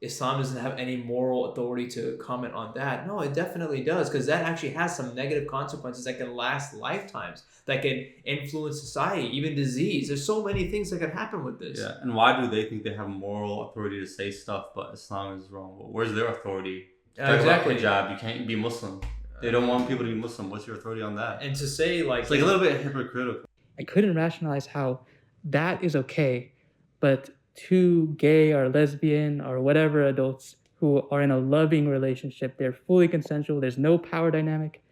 Islam doesn't have any moral authority to comment on that. No, it definitely does, because that actually has some negative consequences that can last lifetimes, that can influence society, even disease. There's so many things that can happen with this. Yeah, and why do they think they have moral authority to say stuff, but Islam is wrong? Well, where's their authority? Exactly. Hijab, you can't be Muslim. They don't want people to be Muslim. What's your authority on that? And to say it's a little bit hypocritical. I couldn't rationalize how that is okay, but two gay or lesbian or whatever adults who are in a loving relationship, they're fully consensual, there's no power dynamic,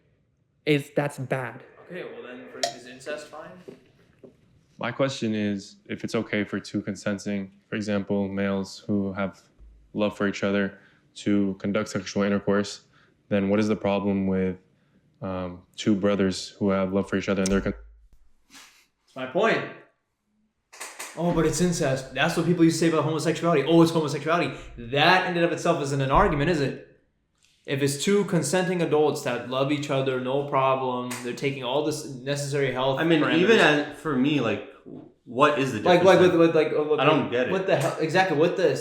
that's bad. Okay, well then is incest fine? My question is, if it's okay for two consenting, for example, males who have love for each other to conduct sexual intercourse, then what is the problem with two brothers who have love for each other and they're That's my point. Oh, but it's incest. That's what people used to say about homosexuality. Oh, it's homosexuality. That in and of itself isn't an argument, is it? If it's two consenting adults that love each other, no problem, they're taking all this necessary health. I mean, parameters. For me, what is the difference? I don't get it. What the hell? Exactly. With the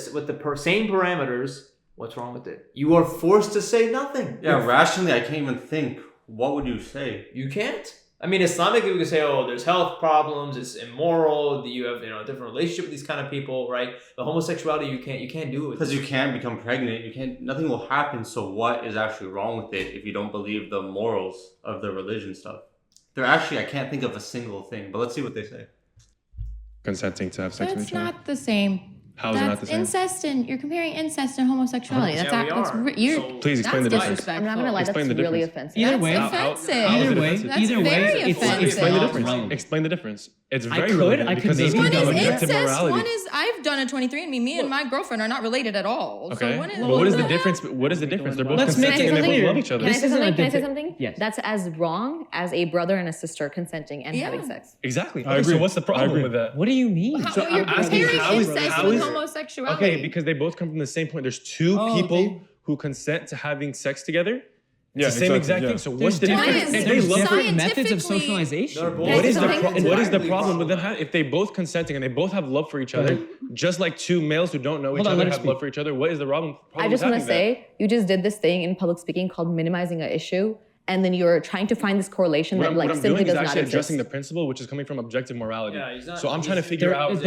same parameters, what's wrong with it? You are forced to say nothing. Yeah, rationally, I can't even think. What would you say? You can't. I mean, Islamically, we can say, oh, there's health problems, it's immoral, you have a different relationship with these kind of people, right? But homosexuality, you can't do it. Because you can't become pregnant, nothing will happen, so what is actually wrong with it if you don't believe the morals of the religion stuff? I can't think of a single thing, but let's see what they say. Consenting to have sex with each other? That's not the same. How is it not the same? Incest and you're comparing incest and homosexuality. Please explain the difference. I'm not gonna lie, that's really offensive. Either way, Explain the difference. Explain the difference. It's very relevant because it's one is objective incest. morality. One is I've done a 23andMe. Me and my girlfriend are not related at all. Okay. So what is the difference? What is the difference? They're both consenting and they both love each other. Can I say something? Yes. That's as wrong as a brother and a sister consenting and having sex. Exactly. Okay, so what's the problem with that? What do you mean? So you're comparing incest with homosexuality. Okay, because they both come from the same point. There's two people who consent to having sex together. It's the same exact thing. So what's the difference? If they love different methods of socialization. What is the problem with them? If they both consenting and they both have love for each other, just like two males who don't know each other have love for each other, what is the problem? I just want to say, you just did this thing in public speaking called minimizing an issue, and then you're trying to find this correlation that simply does not exist. What I'm doing is actually addressing the principle, which is coming from objective morality. So I'm trying to figure out if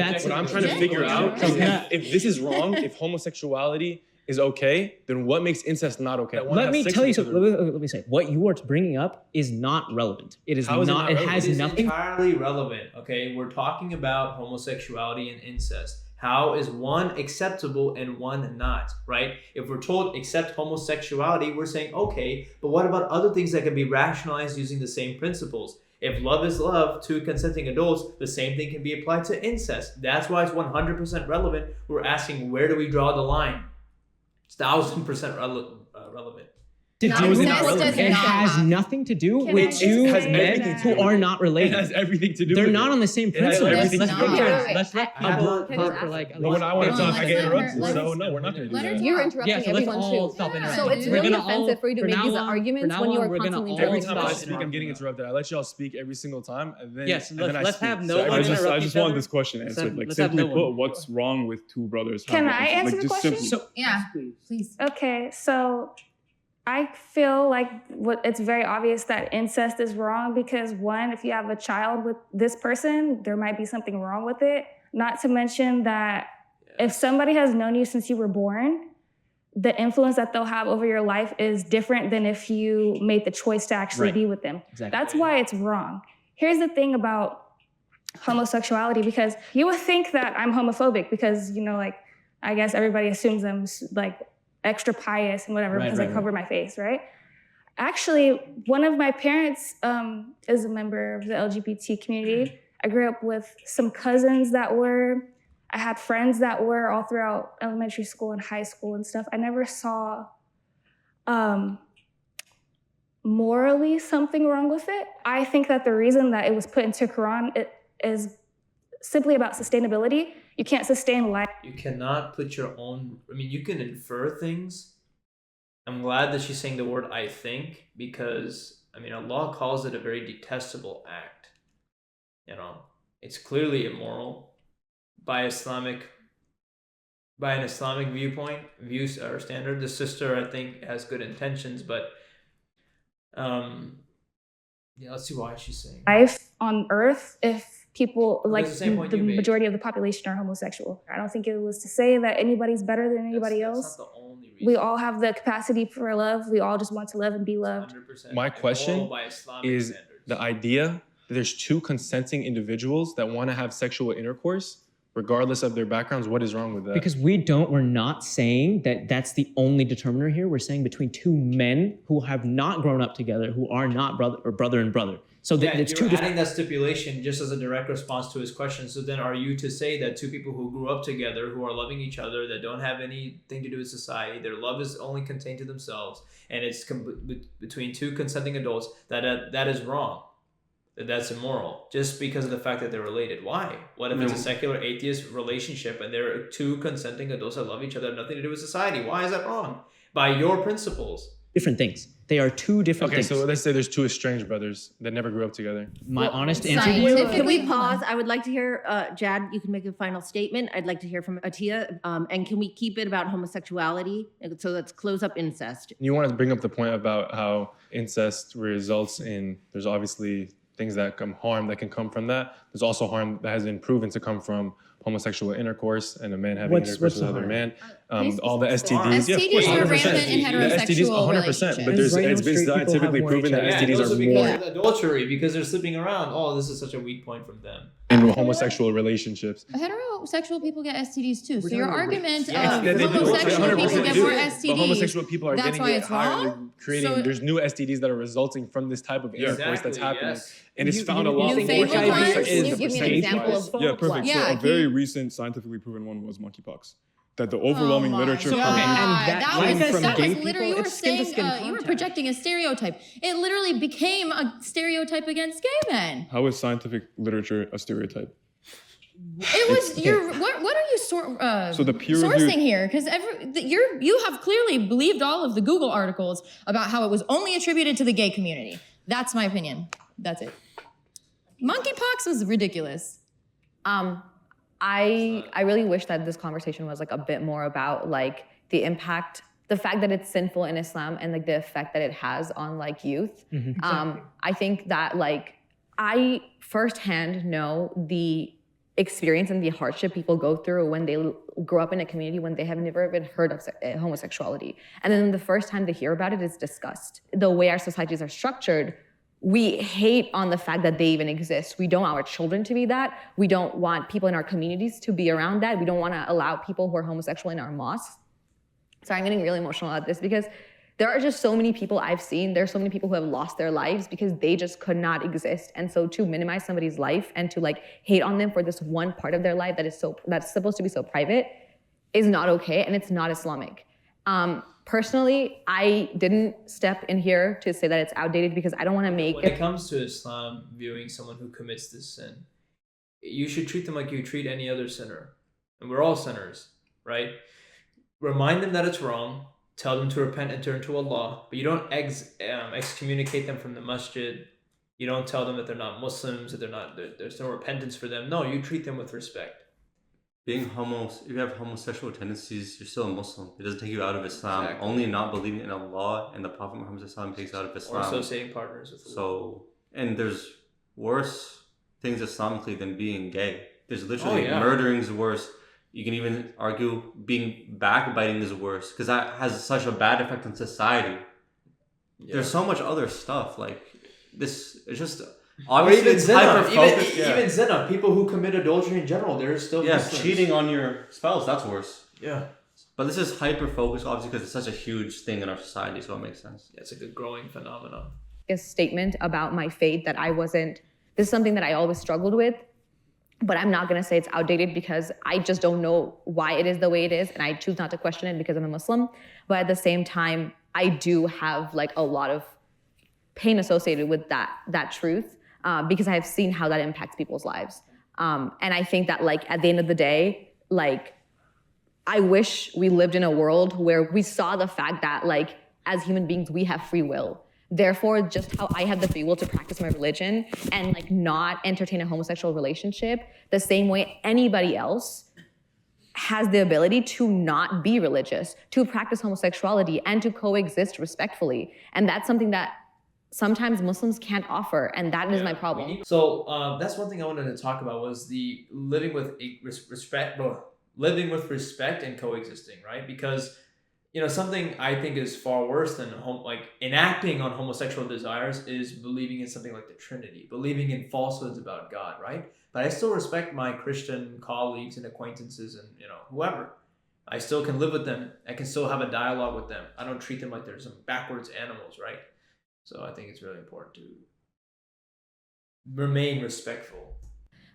this is wrong, if homosexuality is okay, then what makes incest not okay? Let me tell you something. Let me say, what you are bringing up is not relevant. It is not. It has nothing. Entirely relevant. Okay, we're talking about homosexuality and incest. How is one acceptable and one not, right? If we're told accept homosexuality, we're saying, okay, but what about other things that can be rationalized using the same principles? If love is love to consenting adults, the same thing can be applied to incest. That's why it's 100% relevant. We're asking, where do we draw the line? It's 1,000% relevant. It has nothing to do with two men who are not related. It has everything to do They're with not it. on the same It has principle. everything to do with it. Let's let people talk for like. But when I want to talk, I get interrupted. let's- So no, we're not going to do that. You're interrupting Yeah, so let's everyone all too. stop interrupting. So it's We're really gonna all- offensive for you to for make now these on- arguments for when now you on, are we're gonna constantly all- Every interrupting. time I Stop speak, I'm getting interrupted. I let y'all speak every single time, and then Yes, and then let's I have speak. no So one I just interrupt each want other. this question answered. Like let's have simply no one. put, what's wrong with two brothers? Can having I like, answer the just question? simply- Yeah, please. Okay, so I feel like it's very obvious that incest is wrong because one, if you have a child with this person, there might be something wrong with it. Not to mention that if somebody has known you since you were born, the influence that they'll have over your life is different than if you made the choice to actually be with them. Exactly. That's why it's wrong. Here's the thing about homosexuality, because you would think that I'm homophobic because, you know, like, I guess everybody assumes I'm like extra pious and whatever because I cover my face, right? Actually, one of my parents is a member of the LGBT community. I grew up with some cousins that were, I had friends that were all throughout elementary school and high school and stuff. I never saw morally something wrong with it. I think that the reason that it was put into Quran it is simply about sustainability. You can't sustain life. You cannot put your own, I mean, you can infer things. I'm glad that she's saying the word I think, because, I mean, Allah calls it a very detestable act. You know, it's clearly immoral by an Islamic viewpoint, views or standard. The sister, I think, has good intentions, but yeah, let's see why she's saying life on earth if people like the same point the you made. majority of the population are homosexual. I don't think it was to say that anybody's better than anybody else. That's not the only reason. We all have the capacity for love. We all just want to love and be loved. 100%. My question Immoral by Islamic is standards. the idea that there's two consenting individuals that want to have sexual intercourse, regardless of their backgrounds. What is wrong with that? Because we're not saying that that's the only determiner here. We're saying between two men who have not grown up together, who are not brother and brother. So Yeah, it's you're two different. adding that stipulation just as a direct response to his question. So then are you to say that two people who grew up together, who are loving each other, that don't have anything to do with society, their love is only contained to themselves, and it's between two consenting adults, that is wrong? That's immoral just because of the fact that they're related. Why? What if it's a secular atheist relationship and there are two consenting adults that love each other, have nothing to do with society? Why is that wrong? By your principles. Different things. They are two different Okay, things. so let's say there's two estranged brothers that never grew up together. My honest answer. Can we pause? I would like to hear, Jad, you can make a final statement. I'd like to hear from Atia. And can we keep it about homosexuality? So let's close up incest. You want to bring up the point about how incest results in, there's obviously things that can come from that. There's also harm that has been proven to come from homosexual intercourse and a man having intercourse with another man. All the STDs. STDs are rampant in heterosexual The STDs, 100%. relationships. But it's been scientifically proven that STDs those are because more of adultery, because they're sleeping around. Oh, this is such a weak point from them. in homosexual relationships. Heterosexual people get STDs too. So your talking about argument Yeah, of they do. homosexual people 100% get do. more But STDs. homosexual people are That's getting why it it's higher. wrong? Creating, So- there's new STDs that are resulting from this type of intercourse that's happening. Yes. And it's found a lot you more think HIV HIV sex is- give me an example of Yeah, perfect. Yeah, so a very recent scientifically proven one was monkeypox. That the overwhelming my literature. God. that came was, from that gay was literally, people? you were It's skin to saying, skin you were contact. projecting a stereotype. It literally became a stereotype against gay men. How is scientific literature a stereotype? It was what are you So the peer sourcing review- here? Because you have clearly believed all of the Google articles about how it was only attributed to the gay community. That's my opinion. That's it. Monkeypox was ridiculous. I really wish that this conversation was like a bit more about like the impact, the fact that it's sinful in Islam and like the effect that it has on like youth. I think that like I firsthand know the experience and the hardship people go through when they grow up in a community when they have never even heard of homosexuality. And then the first time they hear about it is disgust. The way our societies are structured, we hate on the fact that they even exist. We don't want our children to be that. We don't want people in our communities to be around that. We don't want to allow people who are homosexual in our mosques. So I'm getting really emotional at this because there are just so many people I've seen. There are so many people who have lost their lives because they just could not exist. And so to minimize somebody's life and to like hate on them for this one part of their life that's supposed to be so private is not okay, and it's not Islamic. Personally, I didn't step in here to say that it's outdated because I don't want to make When it comes to Islam viewing someone who commits this sin, you should treat them like you treat any other sinner. And we're all sinners, right? Remind them that it's wrong, tell them to repent and turn to Allah, but you don't excommunicate them from the masjid. You don't tell them that they're not Muslims, that there's no repentance for them. No, you treat them with respect. If you have homosexual tendencies, you're still a Muslim. It doesn't take you out of Islam. Exactly. Only not believing in Allah and the Prophet Muhammad takes you out of Islam. Or associating partners with Allah. So, and there's worse things Islamically than being gay. There's literally murdering is worse. You can even argue being backbiting is worse because that has such a bad effect on society. Yeah. There's so much other stuff like this. It's just obviously it's hyper-focused. Even zina, people who commit adultery in general, they're still Muslims. Cheating on your spouse, that's worse. Yeah. But this is hyper-focused, obviously, because it's such a huge thing in our society, so it makes sense. Yeah, it's like a growing phenomenon. A statement about my faith that this is something that I always struggled with, but I'm not going to say it's outdated because I just don't know why it is the way it is, and I choose not to question it because I'm a Muslim. But at the same time, I do have like a lot of pain associated with that truth. Because I've seen how that impacts people's lives. And I think that like at the end of the day, like I wish we lived in a world where we saw the fact that like as human beings, we have free will. Therefore, just how I have the free will to practice my religion and like not entertain a homosexual relationship the same way anybody else has the ability to not be religious, to practice homosexuality and to coexist respectfully. And that's something that sometimes Muslims can't offer, and that is my problem. So that's one thing I wanted to talk about was the living with respect and coexisting, right? Because something I think is far worse than enacting on homosexual desires is believing in something like the Trinity, believing in falsehoods about God, right? But I still respect my Christian colleagues and acquaintances and whoever. I still can live with them. I can still have a dialogue with them. I don't treat them like they're some backwards animals, right? So I think it's really important to remain respectful.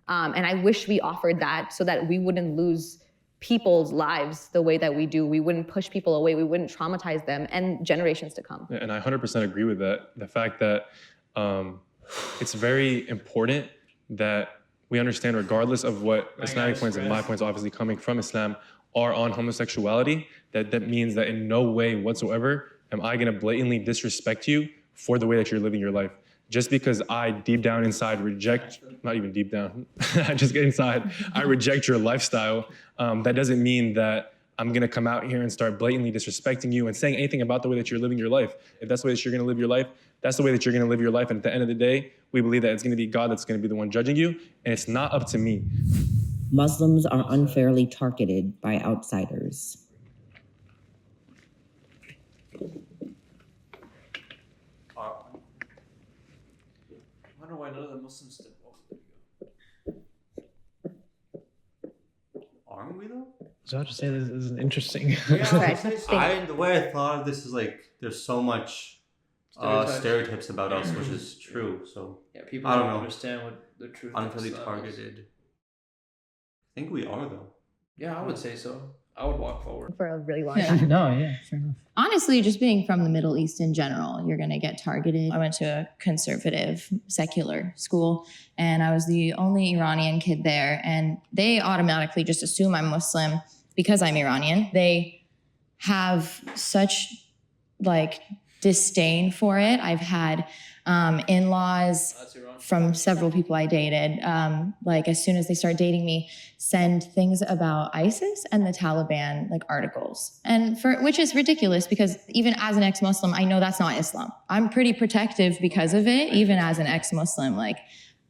And I wish we offered that so that we wouldn't lose people's lives the way that we do. We wouldn't push people away. We wouldn't traumatize them and generations to come. Yeah, and I 100% agree with that. The fact that it's very important that we understand, regardless of what Islamic points and my points obviously coming from Islam are on homosexuality, that means that in no way whatsoever am I going to blatantly disrespect you for the way that you're living your life. Just because I deep down inside not even deep down, just get inside, I reject your lifestyle, that doesn't mean that I'm gonna come out here and start blatantly disrespecting you and saying anything about the way that you're living your life. If that's the way that you're gonna live your life, that's the way that you're gonna live your life. And at the end of the day, we believe that it's gonna be God that's gonna be the one judging you, and it's not up to me. Muslims are unfairly targeted by outsiders. I don't know why none of the Muslims did. Aren't we though? So I have to say this is interesting. The way I thought of this is like there's so much stereotypes about us, which is true. So people I don't know. Understand what the truth. Unfairly targeted. I think we are though. Yeah, I would say so. I would walk forward for a really long time. Fair enough. Honestly, just being from the Middle East in general, you're going to get targeted. I went to a conservative, secular school, and I was the only Iranian kid there, and they automatically just assume I'm Muslim because I'm Iranian. They have such disdain for it. I've had in-laws from several people I dated, as soon as they start dating me, send things about ISIS and the Taliban, articles. Which is ridiculous because even as an ex-Muslim, I know that's not Islam. I'm pretty protective because of it, even as an ex-Muslim.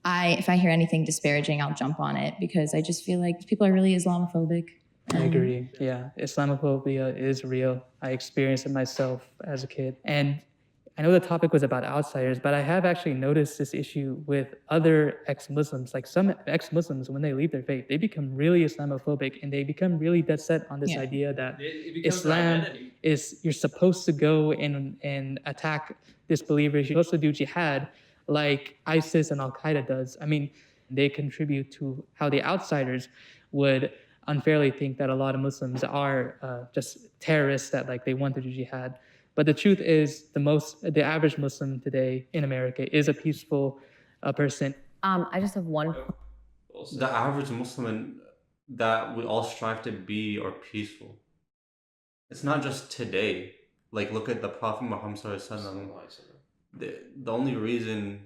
If I hear anything disparaging, I'll jump on it because I just feel like people are really Islamophobic. I agree. Yeah, Islamophobia is real. I experienced it myself as a kid. And I know the topic was about outsiders, but I have actually noticed this issue with other ex-Muslims. Like some ex-Muslims, when they leave their faith, they become really Islamophobic and they become really dead set on this idea that Islam is, you're supposed to go and attack disbelievers. You're supposed to do jihad like ISIS and Al-Qaeda does. I mean, they contribute to how the outsiders would unfairly think that a lot of Muslims are just terrorists, that like they want to do jihad. But the truth is, the average Muslim today in America is a peaceful person. I just have one. The average Muslim that we all strive to be are peaceful. It's not just today. Like, look at the Prophet Muhammad Sallallahu Alaihi Wasallam. The only reason,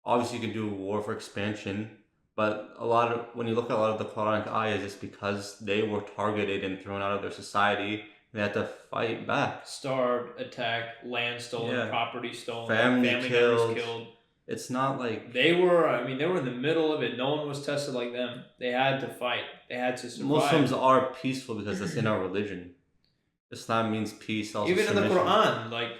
obviously, you can do war for expansion, but when you look at a lot of the Quranic ayahs, it's because they were targeted and thrown out of their society. They had to fight back. Starved, attacked, land stolen, property stolen, family members killed. It's not like they were in the middle of it. No one was tested like them. They had to fight. They had to survive. Muslims are peaceful because that's in our religion. Islam means peace. Also even submission. In the Quran, like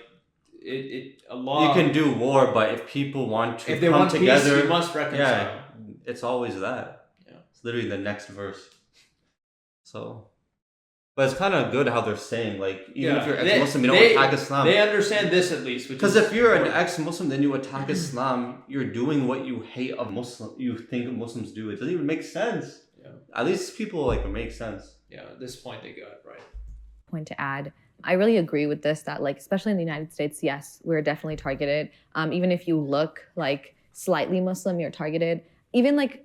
Allah. You can do war, but if people want to if they come want together, peace, you must reconcile. Yeah, it's always that. Yeah, it's literally the next verse. So. But it's kind of good how they're saying, like, even if you're ex-Muslim, you don't attack Islam. They understand this at least. Because if you're an ex-Muslim, then you attack Islam, you're doing what you hate of Muslim. You think Muslims do. It doesn't even make sense. Yeah. At least people like it makes sense. Yeah, at this point they got it right. Point to add. I really agree with this, that like, especially in the United States, yes, we're definitely targeted. Even if you look like slightly Muslim, you're targeted. Even like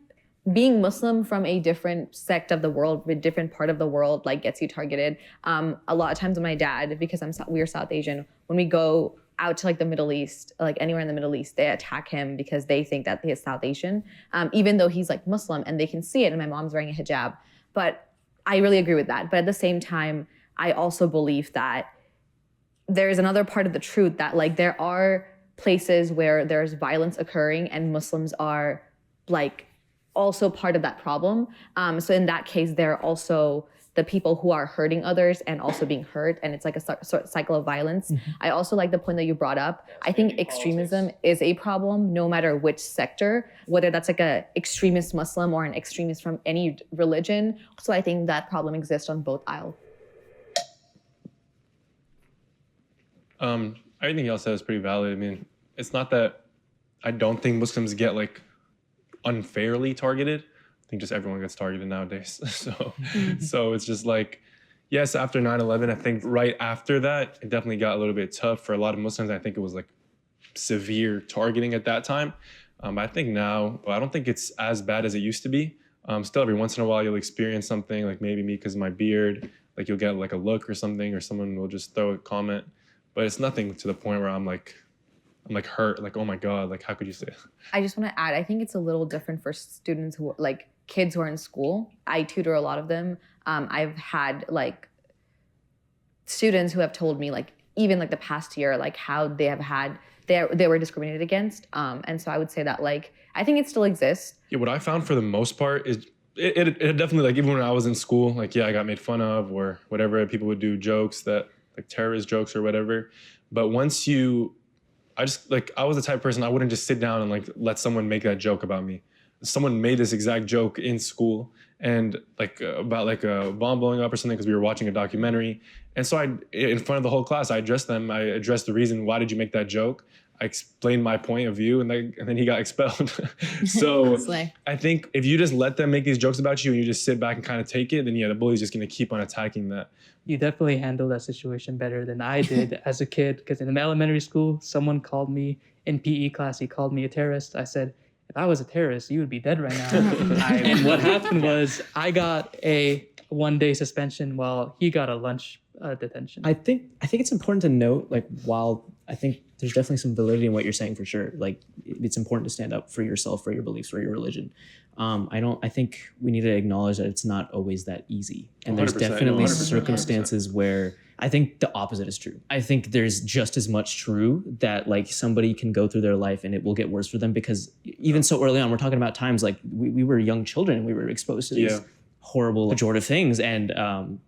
being Muslim from a different sect of the world, a different part of the world, like gets you targeted. A lot of times with my dad, because we're South Asian, when we go out to like the Middle East, like anywhere in the Middle East, they attack him because they think that he is South Asian, even though he's like Muslim and they can see it, and my mom's wearing a hijab. But I really agree with that. But at the same time, I also believe that there is another part of the truth, that like there are places where there's violence occurring and Muslims are like also part of that problem. So in that case, there are also the people who are hurting others and also being hurt, and it's like a sort of cycle of violence. Mm-hmm. I also like the point that you brought up. I think extremism is a problem no matter which sector, whether that's like a extremist Muslim or an extremist from any religion. So I think that problem exists on both aisles. Everything y'all said is pretty valid. I mean, it's not that I don't think Muslims get like unfairly targeted. I think just everyone gets targeted nowadays. So it's just like, yes, after 9/11, I think right after that, it definitely got a little bit tough for a lot of Muslims. I think it was like severe targeting at that time. I think now, I don't think it's as bad as it used to be. Still, every once in a while, you'll experience something, like maybe me because of my beard, like you'll get like a look or something, or someone will just throw a comment. But it's nothing to the point where I'm like hurt, like, oh my God, like, how could you say it? I just want to add, I think it's a little different for students who, like, kids who are in school. I tutor a lot of them. I've had, like, students who have told me, like, even, like, the past year, like, how they have had, they were discriminated against. And so I would say that, like, I think it still exists. Yeah, what I found for the most part is, it definitely, like, even when I was in school, like, yeah, I got made fun of or whatever. People would do jokes that, like, terrorist jokes or whatever. But once I was the type of person, I wouldn't just sit down and like let someone make that joke about me. Someone made this exact joke in school and like about like a bomb blowing up or something because we were watching a documentary. And so in front of the whole class, I addressed them. I addressed the reason, why did you make that joke? I explained my point of view and then he got expelled. So I think if you just let them make these jokes about you and you just sit back and kind of take it, then yeah, the bully's just gonna keep on attacking that. You definitely handled that situation better than I did as a kid, because in elementary school, someone called me in PE class, he called me a terrorist. I said, if I was a terrorist, you would be dead right now. And what happened was I got a 1-day suspension while he got a lunch detention. I think it's important to note, like, while I think there's definitely some validity in what you're saying for sure, like, it's important to stand up for yourself, for your beliefs, for your religion. I think we need to acknowledge that it's not always that easy. And there's definitely circumstances where I think the opposite is true. I think there's just as much true that like somebody can go through their life and it will get worse for them, because even so early on, we're talking about times like we were young children and we were exposed to these horrible pejorative things. And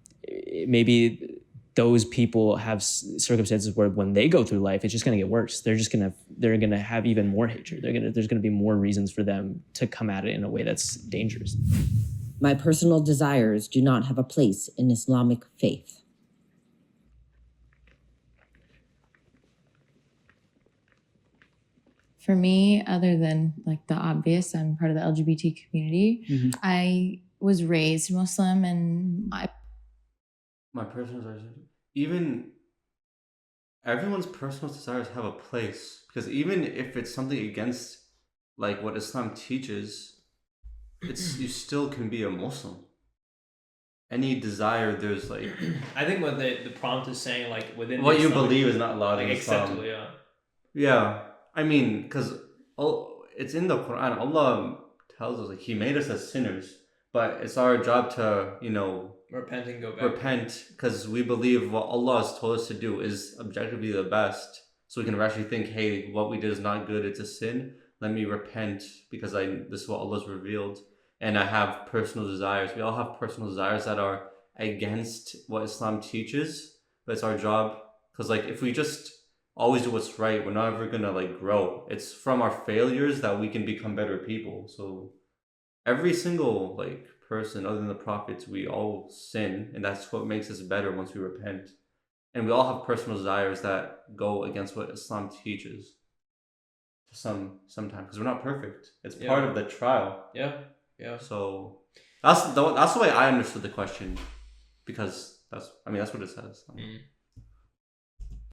maybe those people have circumstances where when they go through life, it's just going to get worse. They're going to have even more hatred. There's going to be more reasons for them to come at it in a way that's dangerous. My personal desires do not have a place in Islamic faith. For me, other than like the obvious, I'm part of the LGBT community. I was raised Muslim, and my personal desires, even everyone's personal desires have a place, because even if it's something against like what Islam teaches, it's you still can be a Muslim. Any desire, there's like I think what the prompt is saying, like within what you Islamic, believe is not allowed in Islam. acceptable, yeah. Yeah, I mean, because it's in the Quran. Allah tells us like He made us as sinners, but it's our job to Repent and go back. Repent, because we believe what Allah has told us to do is objectively the best. So we can actually think, hey, what we did is not good. It's a sin. Let me repent because this is what Allah's revealed. And I have personal desires. We all have personal desires that are against what Islam teaches, but it's our job. Because like if we just always do what's right, we're not ever gonna like grow. It's from our failures that we can become better people. So every single like person other than the prophets, we all sin, and that's what makes us better once we repent. And we all have personal desires that go against what Islam teaches. Sometimes because we're not perfect. It's part of the trial. Yeah. Yeah. So that's the way I understood the question, because that's what it says.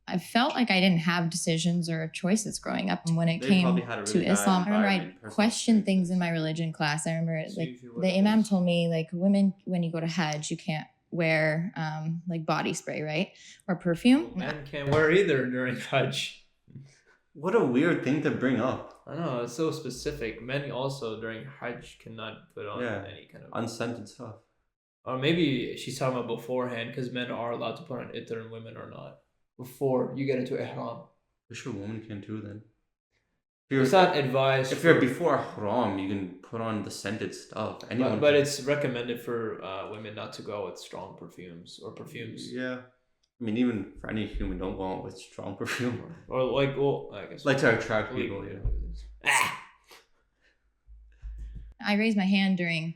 I felt like I didn't have decisions or choices growing up. And when it came to Islam, I remember I questioned things in my religion class. I remember like the imam told me like women, when you go to Hajj, you can't wear like body spray, right? Or perfume. Men can't wear either during Hajj. What a weird thing to bring up. I know, it's so specific. Men also during Hajj cannot put on any kind of unscented stuff. Or maybe she's talking about beforehand, because men are allowed to put on itar and women are not. Before you get into ihram. For sure, women can too then. It's not advised. If you're before ihram, you can put on the scented stuff. Anyone but it's recommended for women not to go with strong perfumes or perfumes. Yeah. I mean, even for any human, don't go out with strong perfume. Or like, well, I guess. Like to attract people, I raised my hand during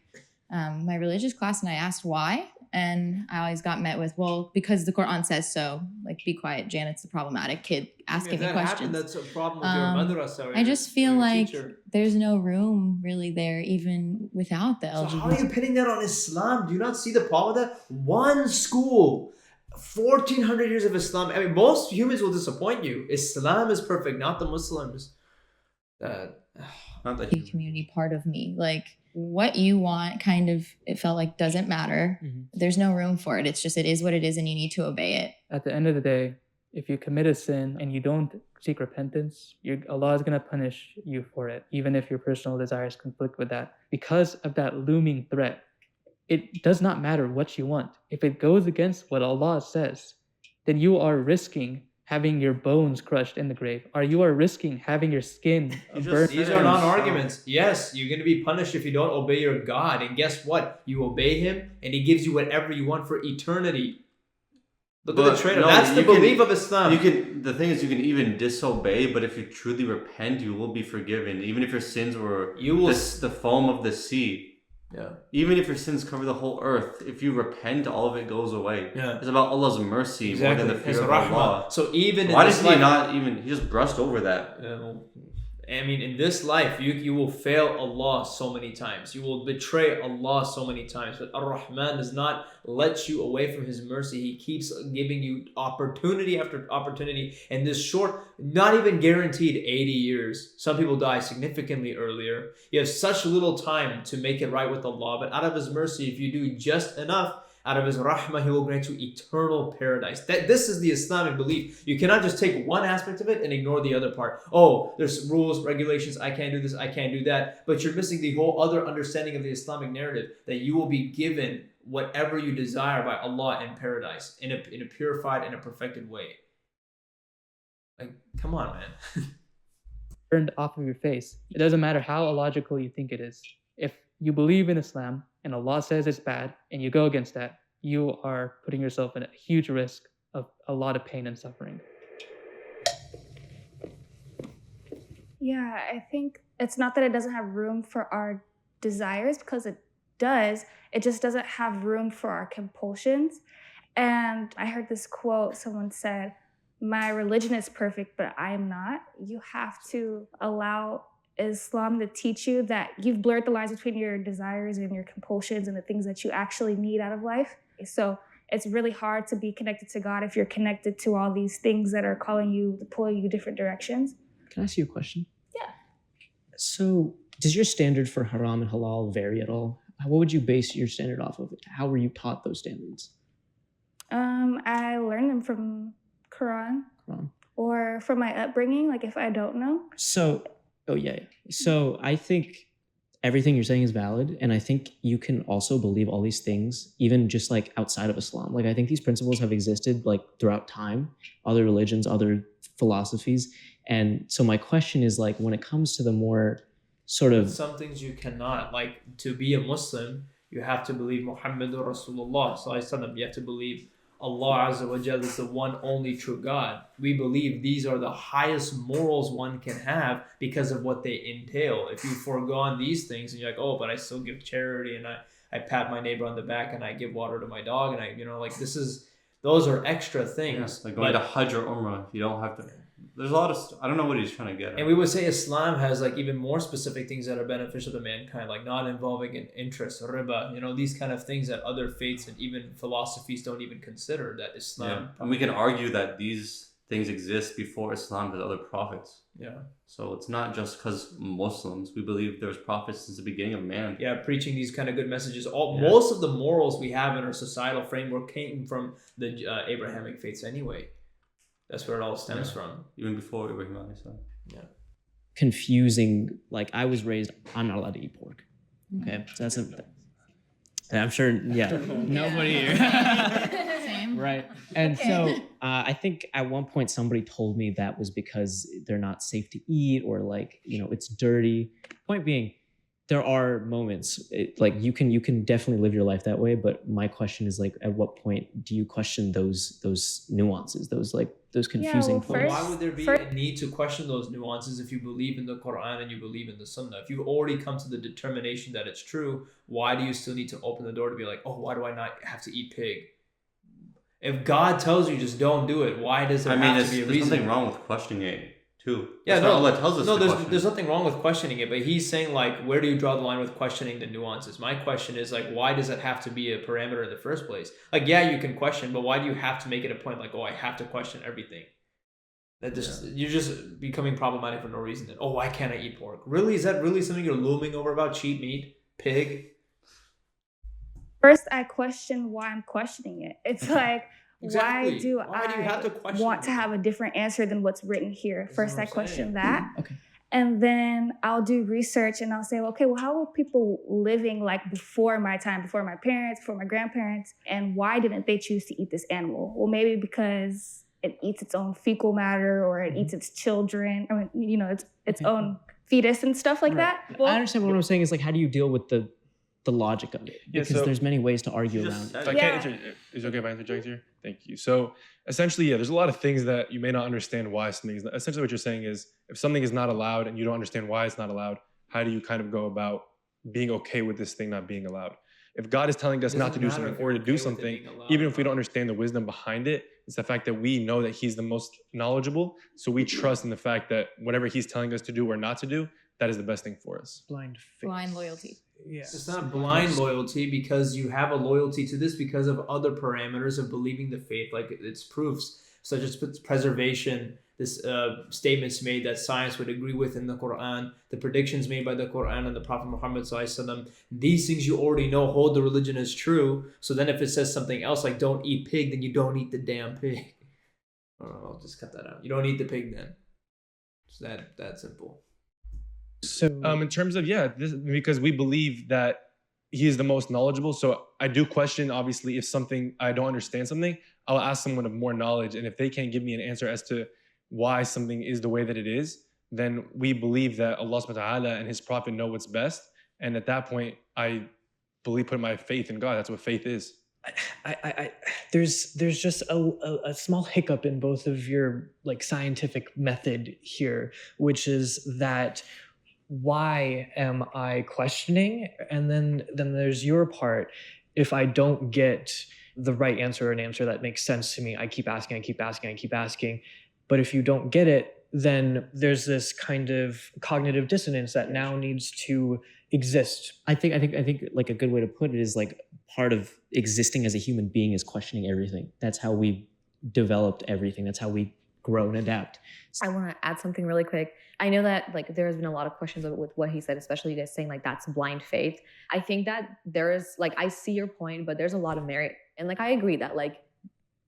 my religious class and I asked why. And I always got met with, well, because the Quran says so. Like, be quiet, Janet's the problematic kid asking me questions. That's a problem with your madrasa. I just feel like there's no room really there, even without the LGBT. So how are you pinning that on Islam? Do you not see the problem with that? One school, 1,400 years of Islam. I mean, most humans will disappoint you. Islam is perfect, not the Muslims. Not the community part of me. Like, what you want kind of, it felt like doesn't matter. There's no room for it. It's just, it is what it is and you need to obey it. At the end of the day, if you commit a sin and you don't seek repentance, Allah is going to punish you for it, even if your personal desires conflict with that. Because of that looming threat, it does not matter what you want. If it goes against what Allah says, then you are risking having your bones crushed in the grave, or you are risking having your skin burnt. These are non-arguments. Yes, you're going to be punished if you don't obey your God. And guess what? You obey Him, and He gives you whatever you want for eternity. Look at the trade-off. That's the belief of Islam. The thing is, you can even disobey, but if you truly repent, you will be forgiven. Even if your sins were the foam of the sea. Yeah. Even if your sins cover the whole earth, if you repent, all of it goes away. Yeah. It's about Allah's mercy more than the fear of Allah. So even why does He not even? He just brushed over that. I mean, in this life, you will fail Allah so many times. You will betray Allah so many times. But Ar-Rahman does not let you away from His mercy. He keeps giving you opportunity after opportunity. And this short, not even guaranteed 80 years. Some people die significantly earlier. You have such little time to make it right with Allah. But out of His mercy, if you do just enough, out of His rahmah, He will grant you eternal paradise. This is the Islamic belief. You cannot just take one aspect of it and ignore the other part. Oh, there's rules, regulations, I can't do this, I can't do that. But you're missing the whole other understanding of the Islamic narrative, that you will be given whatever you desire by Allah in paradise, in a purified and a perfected way. Like, come on, man. Burned off of your face. It doesn't matter how illogical you think it is. If you believe in Islam and Allah says it's bad and you go against that, you are putting yourself in a huge risk of a lot of pain and suffering. Yeah, I think it's not that it doesn't have room for our desires, because it does. It just doesn't have room for our compulsions. And I heard this quote, someone said, "My religion is perfect, but I am not." You have to allow Islam to teach you that you've blurred the lines between your desires and your compulsions and the things that you actually need out of life. So it's really hard to be connected to God if you're connected to all these things that are calling you, pulling you different directions. Can I ask you a question? Yeah. So, does your standard for haram and halal vary at all? What would you base your standard off of? How were you taught those standards? I learned them from Quran or from my upbringing, like if I don't know. So, oh yeah. So I think everything you're saying is valid, and I think you can also believe all these things, even just like outside of Islam. Like I think these principles have existed like throughout time, other religions, other philosophies, and so my question is like when it comes to the more sort of some things you cannot, like to be a Muslim, you have to believe Muhammadur Rasulullah Sallallahu Alaihi Wasallam. You have to believe Allah Azza wa Jalla is the one only true God. We believe these are the highest morals one can have because of what they entail. If you forego these things and you're like, oh, but I still give charity and I pat my neighbor on the back and I give water to my dog and those are extra things. Yeah, like going to Hajj or Umrah, you don't have to. There's a lot of. I don't know what he's trying to get at. And we would say Islam has like even more specific things that are beneficial to mankind, like not involving in interest, riba, these kind of things that other faiths and even philosophies don't even consider that Islam. Yeah. And we can argue that these things exist before Islam with other prophets. Yeah. So it's not just because Muslims. We believe there's prophets since the beginning of man. Yeah, preaching these kind of good messages. Most of the morals we have in our societal framework came from the Abrahamic faiths anyway. That's where it all stems from. Even before Ibrahim alayhi salam. Yeah. Confusing, like I was raised, I'm not allowed to eat pork. Okay, so that's I'm sure, nobody here. Same. Right. And so I think at one point somebody told me that was because they're not safe to eat or like, it's dirty. Point being, there are moments like you can definitely live your life that way. But my question is like, at what point do you question those nuances, those confusing points? Why would there be a need to question those nuances if you believe in the Quran and you believe in the Sunnah? If you've already come to the determination that it's true, why do you still need to open the door to be like, oh, why do I not have to eat pig? If God tells you just don't do it, why does there have to be a reason? There's nothing wrong with questioning it too. Yeah, Allah tells us there's nothing wrong with questioning it, but he's saying like, where do you draw the line with questioning the nuances? My question is like, why does it have to be a parameter in the first place? Like, yeah, you can question, but why do you have to make it a point like, oh, I have to question everything? You're just becoming problematic for no reason. Then, oh, why can't I eat pork? Really? Is that really something you're looming over about? Cheap meat, pig? First, I question why I'm questioning it. It's like, exactly. why do you have to want to have a different answer than what's written here? First, I question that. Okay. And then I'll do research and I'll say, okay, well, how were people living like before my time, before my parents, before my grandparents? And why didn't they choose to eat this animal? Well, maybe because it eats its own fecal matter or it eats its children, or, its own fetus and stuff like that. Well, I understand what I'm saying is like, how do you deal with the logic of it? Because there's many ways to argue around it. Is it okay if I interject here? Thank you. So essentially, there's a lot of things that you may not understand why something is not. Essentially what you're saying is if something is not allowed and you don't understand why it's not allowed, how do you kind of go about being okay with this thing not being allowed? If God is telling us not to do something or to do something, even if we don't understand the wisdom behind it, it's the fact that we know that he's the most knowledgeable. So we trust in the fact that whatever he's telling us to do or not to do, that is the best thing for us. Blind loyalty. Yeah. It's not blind loyalty because you have a loyalty to this because of other parameters of believing the faith, like its proofs, such as preservation. This statements made that science would agree with in the Quran, the predictions made by the Quran and the Prophet Muhammad ﷺ. These things you already know hold the religion as true. So then if it says something else like don't eat pig, then you don't eat the damn pig. I'll just cut that out. You don't eat the pig then. It's that simple. So in terms of because we believe that he is the most knowledgeable. So I do question, obviously, if something I don't understand something, I'll ask someone of more knowledge, and if they can't give me an answer as to why something is the way that it is, then we believe that Allah subhanahu wa ta'ala and his prophet know what's best. And at that point, I put my faith in God. That's what faith is. I there's just a small hiccup in both of your like scientific method here, which is that why am I questioning? And then there's your part. If I don't get the right answer or an answer that makes sense to me, I keep asking, I keep asking, I keep asking. But if you don't get it, then there's this kind of cognitive dissonance that now needs to exist. I think like a good way to put it is like part of existing as a human being is questioning everything. That's how we developed everything. That's how we grow and adapt. I want to add something really quick. I know that like there has been a lot of questions with what he said, especially you guys saying like that's blind faith. I think that there is like I see your point, but there's a lot of merit, and like I agree that like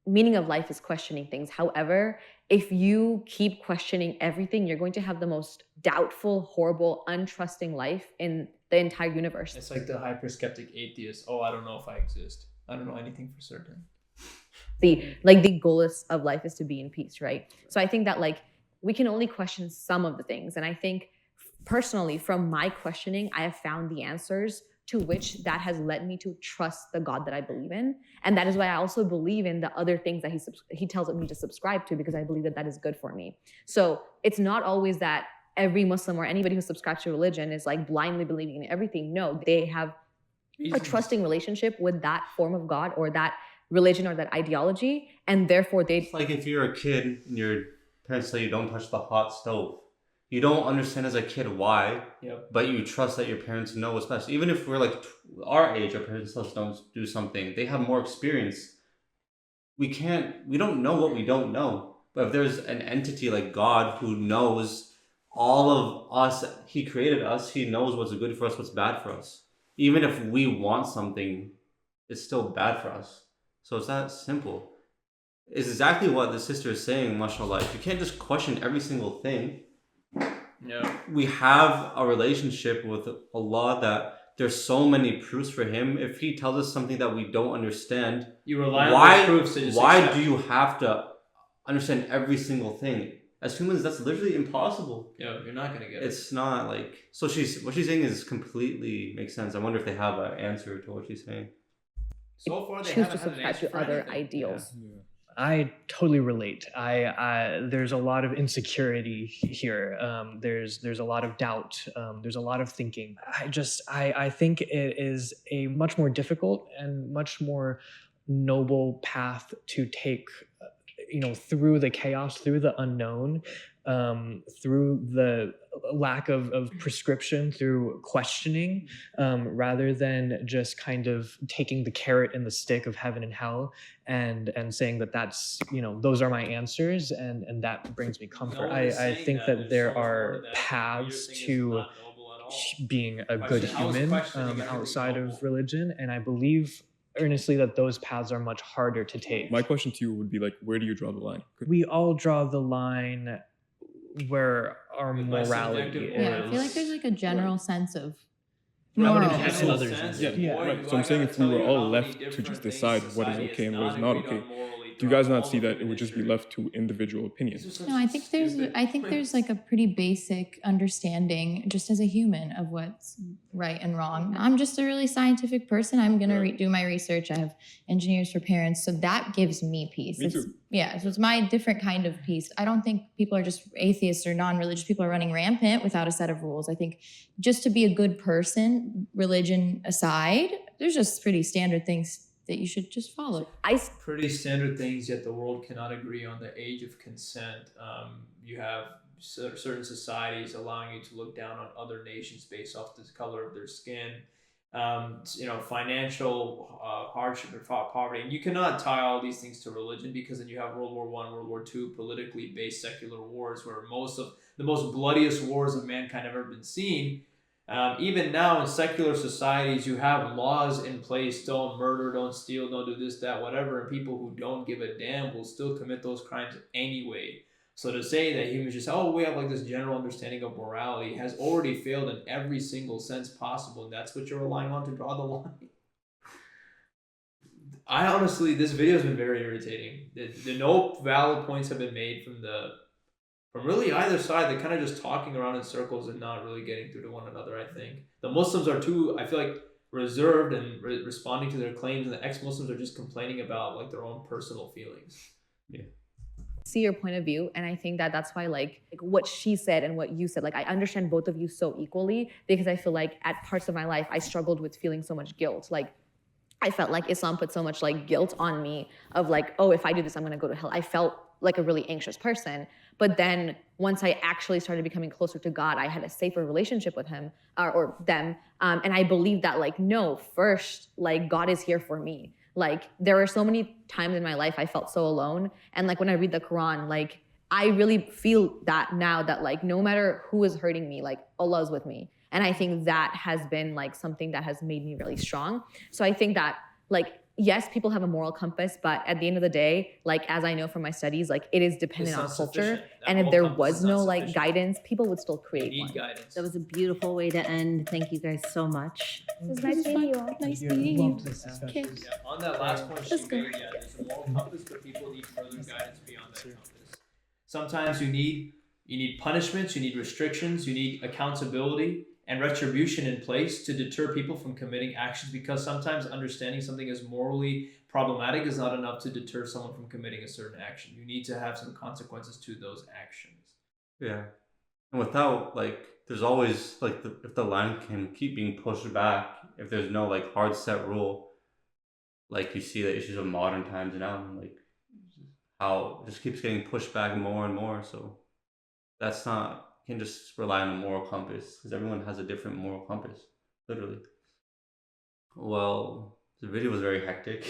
meaning of life is questioning things. However, if you keep questioning everything, you're going to have the most doubtful, horrible, untrusting life in the entire universe. It's like the hyper-skeptic atheist. Oh, I don't know if I exist. I don't know anything for certain. The goal of life is to be in peace, right? So I think that like we can only question some of the things. And I think personally, from my questioning, I have found the answers to which that has led me to trust the God that I believe in. And that is why I also believe in the other things that he tells me to subscribe to, because I believe that that is good for me. So it's not always that every Muslim or anybody who subscribes to religion is like blindly believing in everything. No, they have a trusting relationship with that form of God or that religion or that ideology. And therefore It's like if you're a kid and your parents say you don't touch the hot stove. You don't understand as a kid why, but you trust that your parents know what's best. Even if we're like our age, our parents tell us don't do something. They have more experience. We don't know what we don't know. But if there's an entity like God who knows all of us, he created us, he knows what's good for us, what's bad for us. Even if we want something, it's still bad for us. So it's that simple. It's exactly what the sister is saying, mashallah. You can't just question every single thing. Yeah. We have a relationship with Allah that there's so many proofs for him. If he tells us something that we don't understand, you rely on those proofs to just why accept. do you have to understand every single thing? As humans, that's literally impossible. Yeah, you're not gonna get it. It's not like so. What she's saying is completely makes sense. I wonder if they have an answer to what she's saying. So far, they choose haven't to had an subscribe answer to for other anything. ideals. Yeah. I totally relate. There's a lot of insecurity here. There's a lot of doubt. There's a lot of thinking. I think it is a much more difficult and much more noble path to take. Through the chaos, through the unknown, through the lack of prescription, through questioning, rather than just kind of taking the carrot and the stick of heaven and hell and saying that's those are my answers and that brings me comfort. I think that there are paths to being a good human outside of religion, and I believe earnestly that those paths are much harder to take. My question to you would be like, where do you draw the line? We all draw the line where our morality is. Yeah, I feel like there's like a general sense of Morality moral. has others. Yeah, right. So I'm saying if we were all left to just decide what is okay and what is not okay, do you guys not see that it would just be left to individual opinions? No, I think there's like a pretty basic understanding just as a human of what's right and wrong. I'm just a really scientific person. I'm gonna do my research. I have engineers for parents, so that gives me peace. Me too. Yeah, so it's my different kind of peace. I don't think people are just atheists or non-religious people are running rampant without a set of rules. I think just to be a good person, religion aside, there's just pretty standard things that you should just follow. Pretty standard things, yet the world cannot agree on the age of consent. You have certain societies allowing you to look down on other nations based off the color of their skin. Financial hardship and poverty. And you cannot tie all these things to religion, because then you have World War I, World War II, politically based secular wars, where most of the most bloodiest wars of mankind have ever been seen. Even now in secular societies, you have laws in place: don't murder, don't steal, don't do this, that, whatever. And people who don't give a damn will still commit those crimes anyway. So to say that humans just, we have like this general understanding of morality has already failed in every single sense possible. And that's what you're relying on to draw the line. I honestly, this video has been very irritating. No valid points have been made from really either side. They're kind of just talking around in circles and not really getting through to one another, I think. The Muslims are I feel like reserved and responding to their claims, and the ex-Muslims are just complaining about like their own personal feelings. Yeah. See your point of view, and I think that that's why like what she said and what you said, like I understand both of you so equally, because I feel like at parts of my life I struggled with feeling so much guilt. Like I felt like Islam put so much like guilt on me of like, oh, if I do this, I'm gonna go to hell. I felt like a really anxious person. But then once I actually started becoming closer to God, I had a safer relationship with him or them. And I believed that like, no, first, like God is here for me. Like there were so many times in my life I felt so alone. And like when I read the Quran, like I really feel that now that like no matter who is hurting me, like Allah is with me. And I think that has been like something that has made me really strong. So I think that like, yes, people have a moral compass, but at the end of the day, like as I know from my studies, like it is dependent on culture. And if there was no like guidance, people would still create one. Guidance. That was a beautiful way to end. Thank you guys so much. It was nice meeting you all. Nice meeting you. Okay. Yeah, on that last point she made, yeah, there's a moral compass, but people need further guidance beyond that compass. Sometimes you need punishments, you need restrictions, you need accountability and retribution in place to deter people from committing actions, because sometimes understanding something is morally problematic is not enough to deter someone from committing a certain action. You need to have some consequences to those actions. Yeah. And without, like, there's always, like, if the line can keep being pushed back, if there's no, like, hard set rule, like, you see the issues of modern times now, and, like, how it just keeps getting pushed back more and more. So that's not, you can just rely on a moral compass, because everyone has a different moral compass, literally. Well, the video was very hectic.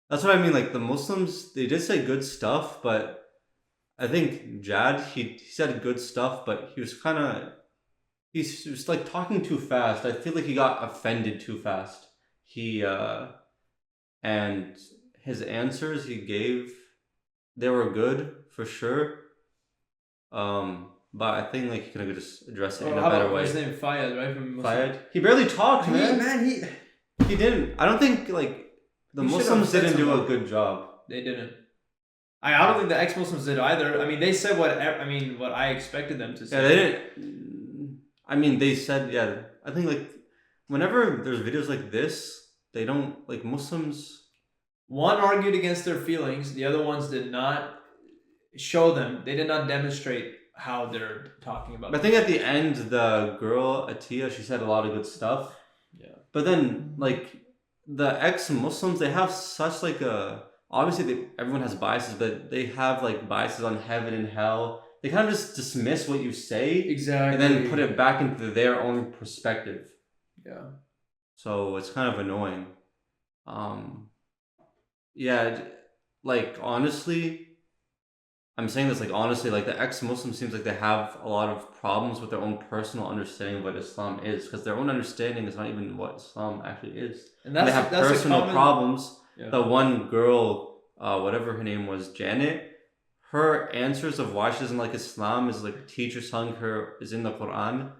That's what I mean, like, the Muslims, they did say good stuff, but I think Jad, he said good stuff, but he was kind of, he was like talking too fast. I feel like he got offended too fast. And his answers he gave, they were good for sure. But I think like he could have just addressed it in a better way. His name Fayed, right? From Fayed. He barely talked, man. He didn't. I don't think like the Muslims didn't do a good job. They didn't. I don't think the ex-Muslims did either. I mean, they said what I expected them to say. Yeah, they didn't. I mean, they said, yeah. I think like whenever there's videos like this, they don't, like, Muslims. One argued against their feelings. The other ones did not show them. They did not demonstrate how they're talking about. But I think at the end, the girl Atiya, she said a lot of good stuff. Yeah. But then like the ex-Muslims, they have such like a, obviously everyone has biases, but they have like biases on heaven and hell. They kind of just dismiss what you say. Exactly. And then put it back into their own perspective. Yeah. So it's kind of annoying. Yeah, like honestly, I'm saying this like honestly, like the ex-Muslim seems like they have a lot of problems with their own personal understanding of what Islam is, because their own understanding is not even what Islam actually is. And they have personal problems. Yeah. The one girl, whatever her name was, Janet, her answers of why she doesn't like Islam is like a teacher telling her is in the Quran.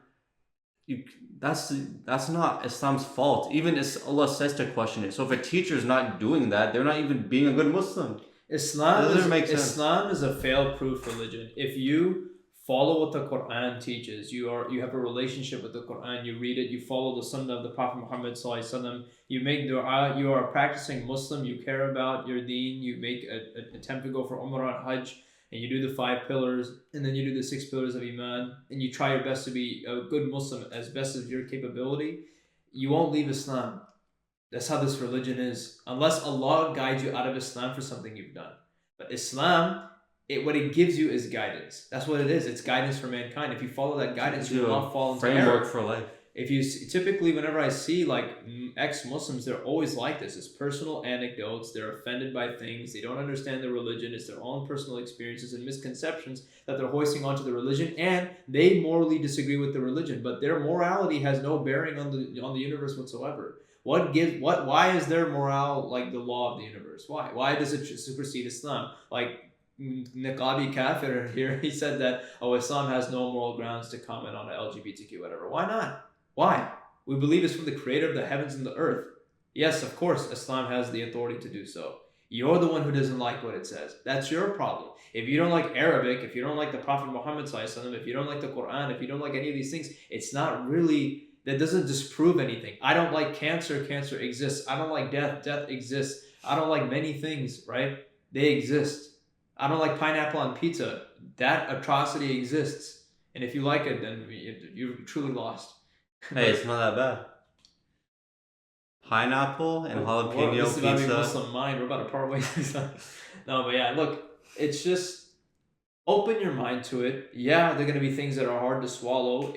That's not Islam's fault. Even as Allah says to question it. So if a teacher is not doing that, they're not even being a good Muslim. Islam is a fail-proof religion. If you follow what the Quran teaches, you have a relationship with the Quran, you read it, you follow the Sunnah of the Prophet Muhammad Sallallahu Alaihi Wasallam, you make dua, you are a practicing Muslim, you care about your deen, you make an attempt to go for Umrah and Hajj, and you do the 5 pillars, and then you do the 6 pillars of Iman, and you try your best to be a good Muslim as best as your capability, you won't leave Islam. That's how this religion is. Unless Allah guides you out of Islam for something you've done. But Islam, what it gives you is guidance. That's what it is. It's guidance for mankind. If you follow that guidance, you will not fall into framework error. For life. If you typically, whenever I see like ex-Muslims, they're always like this. It's personal anecdotes. They're offended by things. They don't understand the religion. It's their own personal experiences and misconceptions that they're hoisting onto the religion, and they morally disagree with the religion. But their morality has no bearing on the universe whatsoever. Why is their morale like the law of the universe? Why does it supersede Islam? Like Niqabi Kafir here, he said that Islam has no moral grounds to comment on LGBTQ whatever. Why not? Why? We believe it's from the creator of the heavens and the earth. Yes, of course, Islam has the authority to do so. You're the one who doesn't like what it says. That's your problem. If you don't like Arabic, if you don't like the Prophet Muhammad Sallallahu Alaihi Wasallam, if you don't like the Quran, if you don't like any of these things, it's not really That doesn't disprove anything. I don't like cancer, cancer exists. I don't like death, death exists. I don't like many things, right? They exist. I don't like pineapple on pizza. That atrocity exists. And if you like it, then you're truly lost. Hey, it's not that bad. Pineapple and jalapeno this is about to be pizza. Muslim mind. We're about to part ways. No, but yeah, look, it's just open your mind to it. Yeah, there are going to be things that are hard to swallow.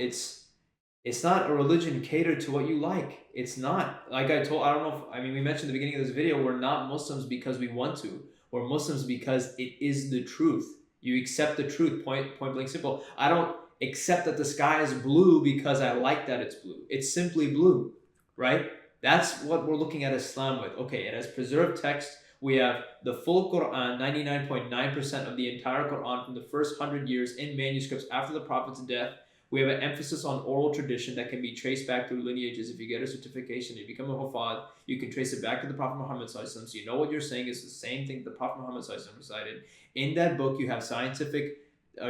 It's not a religion catered to what you like. It's not. Like I don't know if, we mentioned at the beginning of this video, we're not Muslims because we want to. We're Muslims because it is the truth. You accept the truth, point blank simple. I don't accept that the sky is blue because I like that it's blue. It's simply blue, right? That's what we're looking at Islam with. Okay, and as preserved text, we have the full Quran, 99.9% of the entire Quran from the first 100 years in manuscripts after the Prophet's death. We have an emphasis on oral tradition that can be traced back through lineages. If you get a certification, you become a Hufad, you can trace it back to the Prophet Muhammad ﷺ. So you know what you're saying is the same thing the Prophet Muhammad ﷺ recited. In that book, you have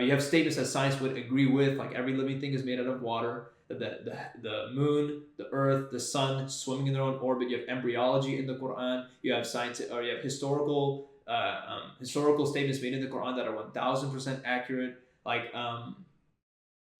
you have statements that science would agree with, like every living thing is made out of water, the moon, the earth, the sun swimming in their own orbit. You have embryology in the Quran. You have you have historical statements made in the Quran that are 1000% accurate. Like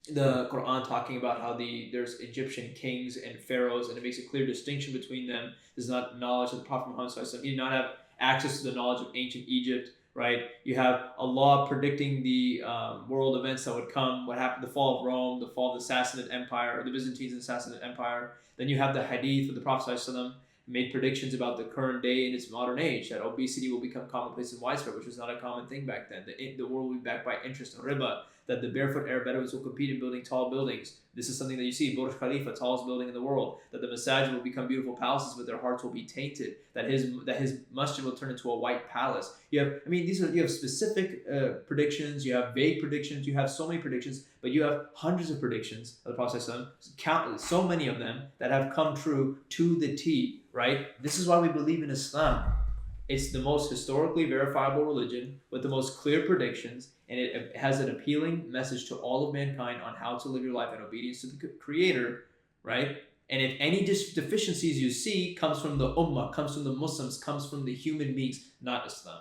the Quran talking about how there's Egyptian kings and pharaohs, and it makes a clear distinction between them. There's not knowledge of the Prophet Muhammad ﷺ. He did not have access to the knowledge of ancient Egypt, right? You have Allah predicting the world events that would come, what happened, the fall of Rome, the fall of the Sassanid Empire, or the Byzantines and Sassanid Empire. Then you have the Hadith of the Prophet ﷺ made predictions about the current day in its modern age, that obesity will become commonplace and widespread, which was not a common thing back then. The world will be backed by interest and riba, that the barefoot Arab Bedouins will compete in building tall buildings. This is something that you see, Burj Khalifa, tallest building in the world, that the masajid will become beautiful palaces, but their hearts will be tainted, that his masjid will turn into a white palace. You have specific predictions, you have vague predictions, you have so many predictions, but you have hundreds of predictions of the Prophet ﷺ, so many of them that have come true to the T, right? This is why we believe in Islam. It's the most historically verifiable religion with the most clear predictions, and it has an appealing message to all of mankind on how to live your life in obedience to the Creator, right? And if any deficiencies you see comes from the Ummah, comes from the Muslims, comes from the human beings, not Islam.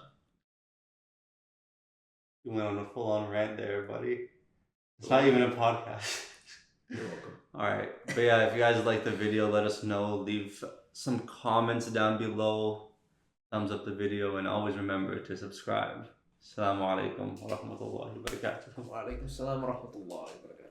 You went on a full-on rant there, buddy. It's not even a podcast. You're welcome. Alright, but yeah, if you guys like the video, let us know. Leave some comments down below. Thumbs up the video, and always remember to subscribe. Assalamu alaikum wa rahmatullahi wa barakatuh. Wa alaikum salam wa rahmatullahi wa barakatuh.